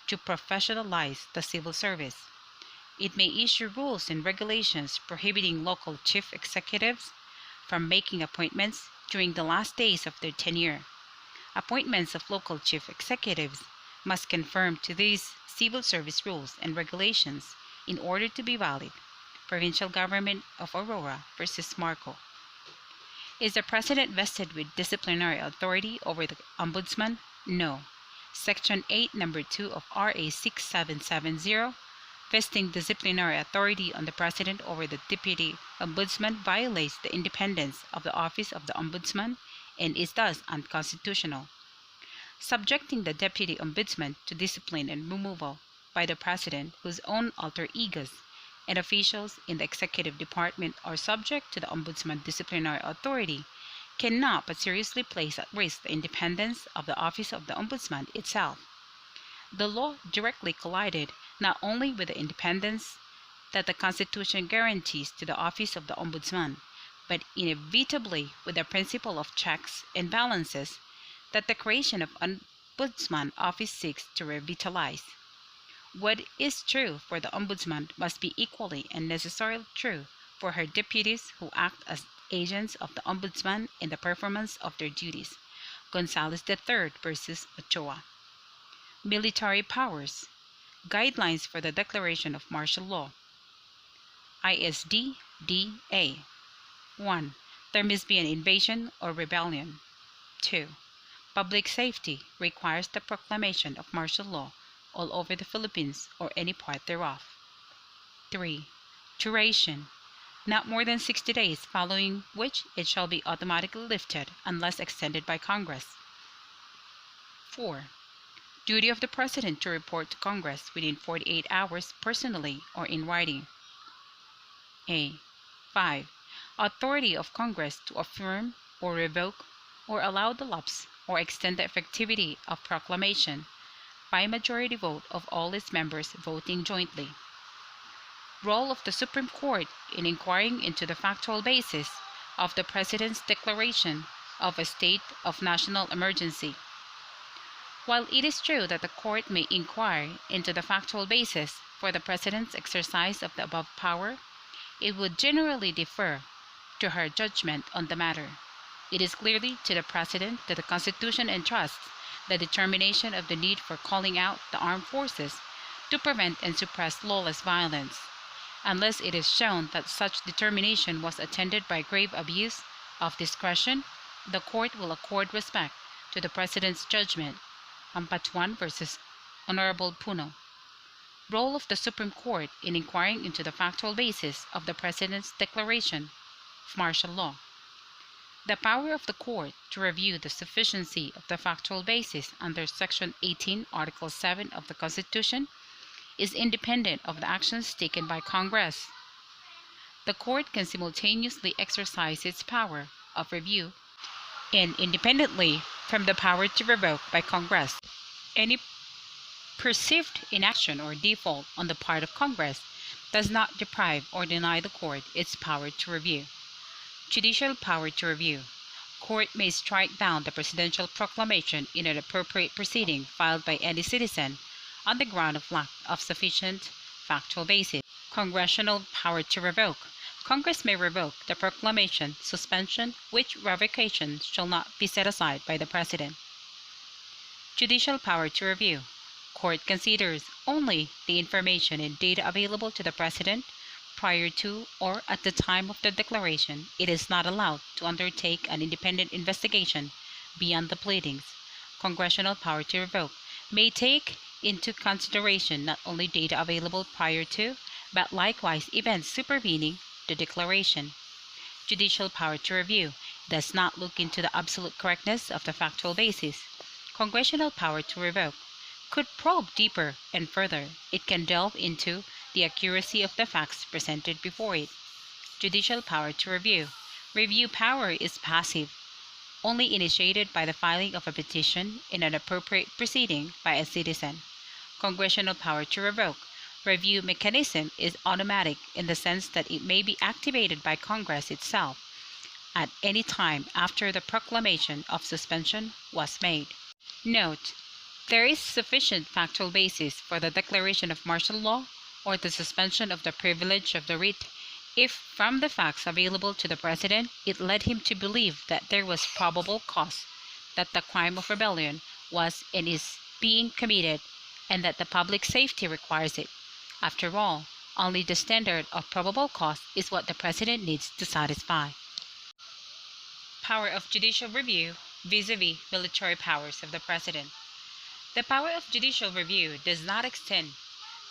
to professionalize the civil service. It may issue rules and regulations prohibiting local chief executives from making appointments during the last days of their tenure. Appointments of local chief executives must conform to these civil service rules and regulations in order to be valid. Provincial Government of Aurora versus Marco. Is the President vested with disciplinary authority over the Ombudsman? No. Section 8, Number 2 of RA 6770, vesting disciplinary authority on the President over the Deputy Ombudsman violates the independence of the office of the Ombudsman and is thus unconstitutional. Subjecting the Deputy Ombudsman to discipline and removal by the President, whose own alter egos and officials in the executive department are subject to the Ombudsman disciplinary authority, cannot but seriously place at risk the independence of the office of the Ombudsman itself. The law directly collided not only with the independence that the Constitution guarantees to the office of the Ombudsman, but inevitably with the principle of checks and balances that the creation of Ombudsman office seeks to revitalize. What is true for the Ombudsman must be equally and necessarily true for her deputies who act as agents of the Ombudsman in the performance of their duties. Gonzalez III versus Ochoa. Military powers. Guidelines for the declaration of martial law. ISD-DA. 1. There must be an invasion or rebellion. 2. Public safety requires the proclamation of martial law all over the Philippines or any part thereof. 3. Duration. Not more than 60 days, following which it shall be automatically lifted unless extended by Congress. 4. Duty of the President to report to Congress within 48 hours personally or in writing. 5. Authority of Congress to affirm or revoke or allow the lapse or extend the effectivity of proclamation by majority vote of all its members voting jointly. Role of the Supreme Court in inquiring into the factual basis of the President's declaration of a state of national emergency. While it is true that the Court may inquire into the factual basis for the President's exercise of the above power, it would generally defer to her judgment on the matter. It is clearly to the President that the Constitution entrusts the determination of the need for calling out the armed forces to prevent and suppress lawless violence. Unless it is shown that such determination was attended by grave abuse of discretion, the Court will accord respect to the President's judgment. Ampatuan versus Honorable Puno. Role of the Supreme Court in inquiring into the factual basis of the President's declaration of martial law. The power of the Court to review the sufficiency of the factual basis under Section 18, Article 7 of the Constitution is independent of the actions taken by Congress. The Court can simultaneously exercise its power of review and independently from the power to revoke by Congress. Any perceived inaction or default on the part of Congress does not deprive or deny the Court its power to review. Judicial power to review. Court may strike down the presidential proclamation in an appropriate proceeding filed by any citizen on the ground of lack of sufficient factual basis. Congressional power to revoke. Congress may revoke the proclamation, suspension, which revocation shall not be set aside by the President. Judicial power to review. Court considers only the information and data available to the President prior to or at the time of the declaration. It is not allowed to undertake an independent investigation beyond the pleadings. Congressional power to revoke may take into consideration not only data available prior to, but likewise events supervening the declaration. Judicial power to review does not look into the absolute correctness of the factual basis. Congressional power to revoke could probe deeper and further. It can delve into the accuracy of the facts presented before it. Judicial power to review. Review power is passive, only initiated by the filing of a petition in an appropriate proceeding by a citizen. Congressional power to revoke. Review mechanism is automatic in the sense that it may be activated by Congress itself at any time after the proclamation of suspension was made. Note: there is sufficient factual basis for the declaration of martial law or the suspension of the privilege of the writ if, from the facts available to the President, it led him to believe that there was probable cause that the crime of rebellion was and is being committed, and that the public safety requires it. After all, only the standard of probable cause is what the President needs to satisfy. Power of judicial review vis-a-vis military powers of the President. The power of judicial review does not extend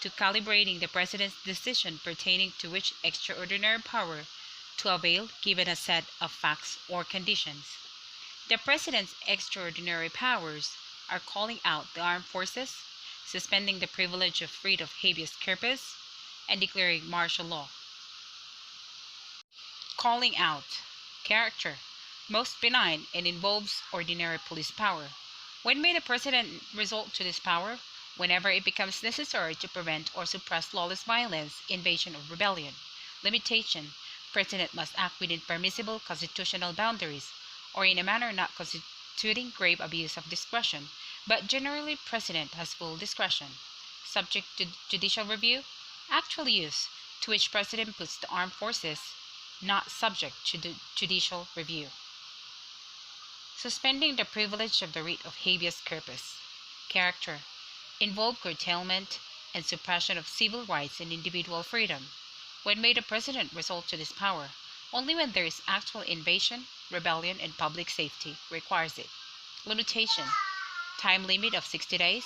to calibrating the President's decision pertaining to which extraordinary power to avail given a set of facts or conditions. The President's extraordinary powers are calling out the armed forces, suspending the privilege of writ of habeas corpus, and declaring martial law. Calling out. Character. Most benign and involves ordinary police power. When may the President resort to this power? Whenever it becomes necessary to prevent or suppress lawless violence, invasion, or rebellion. Limitation: President must act within permissible constitutional boundaries, or in a manner not constituting grave abuse of discretion, but generally President has full discretion. Subject to judicial review: actual use, to which President puts the armed forces, not subject to judicial review. Suspending the privilege of the writ of habeas corpus. Character: involve curtailment and suppression of civil rights and individual freedom. When may the President resort to this power? Only when there is actual invasion, rebellion, and public safety requires it. Limitation: time limit of 60 days,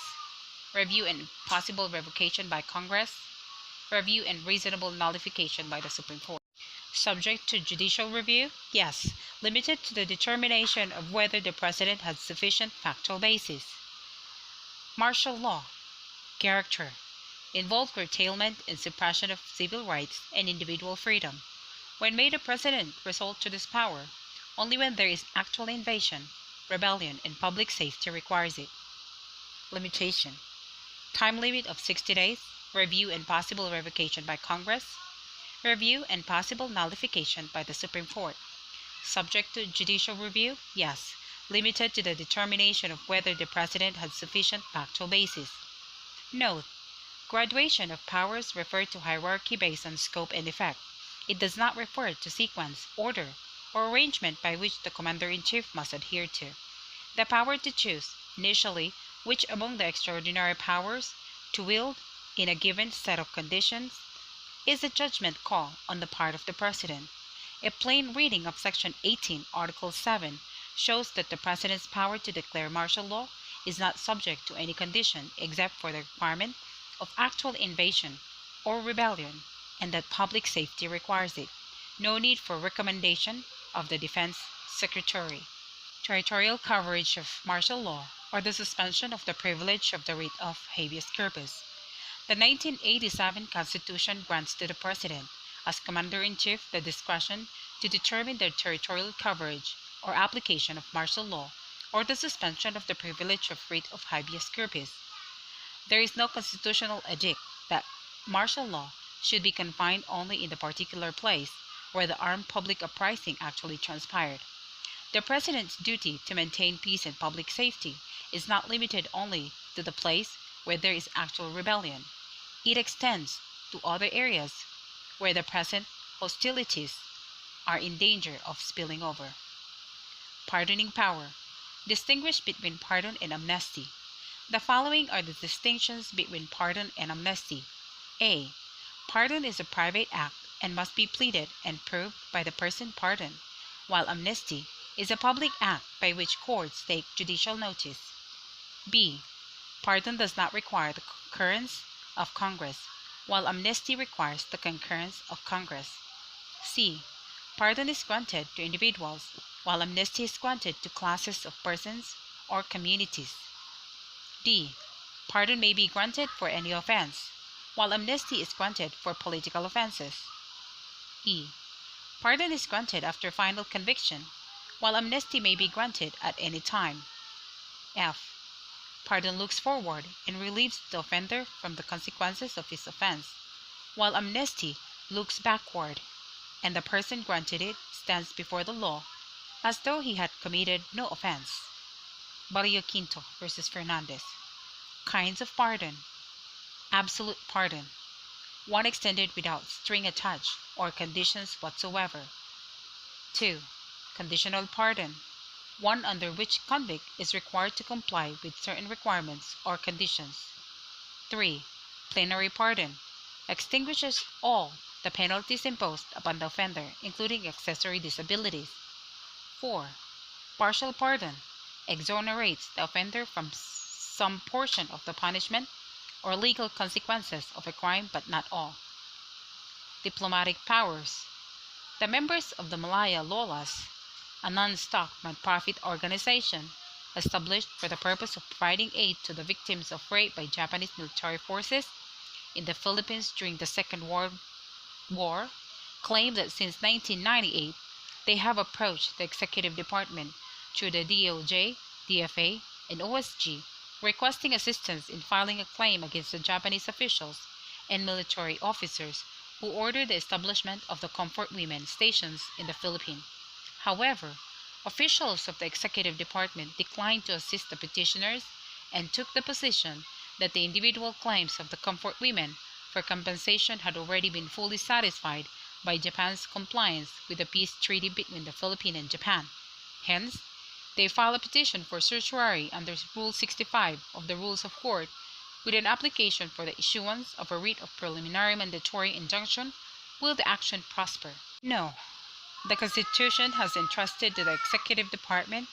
review and possible revocation by Congress, review and reasonable nullification by the Supreme Court. Subject to judicial review? Yes, limited to the determination of whether the President has sufficient factual basis. Martial law. Character: involve curtailment and suppression of civil rights and individual freedom. When may the President resort to this power? Only when there is actual invasion, rebellion, and public safety requires it. Limitation: time limit of 60 days, review and possible revocation by Congress, review and possible nullification by the Supreme Court. Subject to judicial review? Yes, limited to the determination of whether the President has sufficient factual basis. Note: graduation of powers refer to hierarchy based on scope and effect. It does not refer to sequence, order, or arrangement by which the Commander-in-Chief must adhere to. The power to choose, initially, which among the extraordinary powers to wield in a given set of conditions is a judgment call on the part of the President. A plain reading of Section 18, Article 7 shows that the President's power to declare martial law is not subject to any condition except for the requirement of actual invasion or rebellion, and that public safety requires it. No need for recommendation of the Defense Secretary. Territorial coverage of martial law, or the suspension of the privilege of the writ of habeas corpus. The 1987 Constitution grants to the President, as Commander-in-Chief, the discretion to determine the territorial coverage or application of martial law, or the suspension of the privilege of writ of habeas corpus. There is no constitutional edict that martial law should be confined only in the particular place where the armed public uprising actually transpired. The President's duty to maintain peace and public safety is not limited only to the place where there is actual rebellion. It extends to other areas where the present hostilities are in danger of spilling over. Pardoning power. Distinguish between pardon and amnesty. The following are the distinctions between pardon and amnesty. A. Pardon is a private act and must be pleaded and proved by the person pardoned, while amnesty is a public act by which courts take judicial notice. B. Pardon does not require the concurrence of Congress, while amnesty requires the concurrence of Congress. C. Pardon is granted to individuals, while amnesty is granted to classes of persons or communities. D. Pardon may be granted for any offense, while amnesty is granted for political offenses. E. Pardon is granted after final conviction, while amnesty may be granted at any time. F. Pardon looks forward and relieves the offender from the consequences of his offense, while amnesty looks backward, and the person granted it stands before the law as though he had committed no offense. Barrio Quinto v. Fernandez. Kinds of pardon. Absolute pardon. One extended without string attached or conditions whatsoever. 2. Conditional pardon. One under which convict is required to comply with certain requirements or conditions. 3. Plenary pardon. Extinguishes all the penalties imposed upon the offender, including accessory disabilities. 4. Partial pardon. Exonerates the offender from some portion of the punishment or legal consequences of a crime, but not all. Diplomatic powers. The members of the Malaya Lolas, a non-stock non-profit organization established for the purpose of providing aid to the victims of rape by Japanese military forces in the Philippines during the Second World War, claim that since 1998 they have approached the Executive Department through the DOJ, DFA, and OSG, requesting assistance in filing a claim against the Japanese officials and military officers who ordered the establishment of the Comfort Women stations in the Philippines. However, officials of the Executive Department declined to assist the petitioners and took the position that the individual claims of the Comfort Women for compensation had already been fully satisfied by Japan's compliance with the peace treaty between the Philippines and Japan. Hence, they filed a petition for certiorari under Rule 65 of the Rules of Court with an application for the issuance of a writ of preliminary mandatory injunction. Will the action prosper? No. The Constitution has entrusted to the Executive Department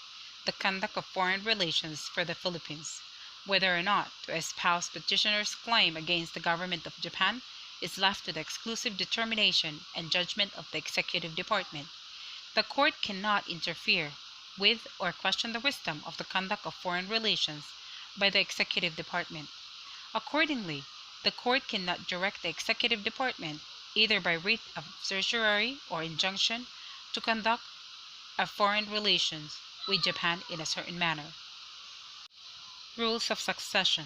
the conduct of foreign relations for the Philippines. Whether or not to espouse petitioner's claim against the government of Japan is left to the exclusive determination and judgment of the Executive Department. The court cannot interfere with or question the wisdom of the conduct of foreign relations by the Executive Department. Accordingly, the court cannot direct the Executive Department, either by writ of certiorari or injunction, to conduct a foreign relations with Japan in a certain manner. Rules of succession.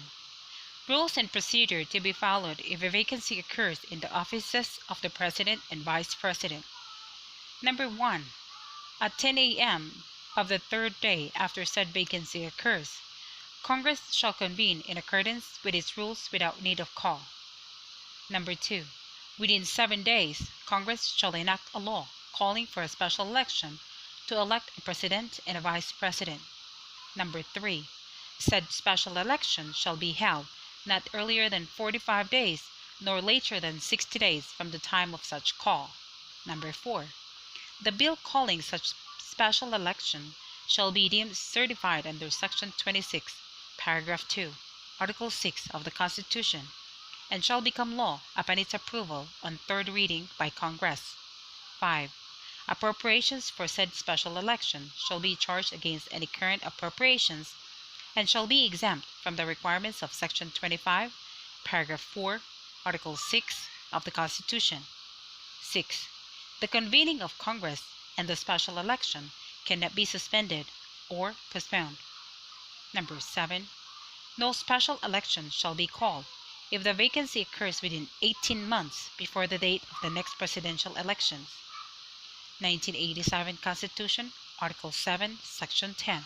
Rules and procedure to be followed if a vacancy occurs in the offices of the President and Vice President. Number 1. At 10 a.m. of the third day after said vacancy occurs, Congress shall convene in accordance with its rules without need of call. Number 2. Within 7 days, Congress shall enact a law calling for a special election to elect a President and a Vice President. Number 3. Said special election shall be held not earlier than 45 days nor later than 60 days from the time of such call. Number 4. The bill calling such special election shall be deemed certified under Section 26, Paragraph 2, Article 6 of the Constitution, and shall become law upon its approval on third reading by Congress. 5. Appropriations for said special election shall be charged against any current appropriations and shall be exempt from the requirements of Section 25, Paragraph 4, Article 6 of the Constitution. 6. The convening of Congress and the special election cannot be suspended or postponed. Number 7. No special election shall be called if the vacancy occurs within 18 months before the date of the next presidential elections. 1987 Constitution, Article 7, Section 10.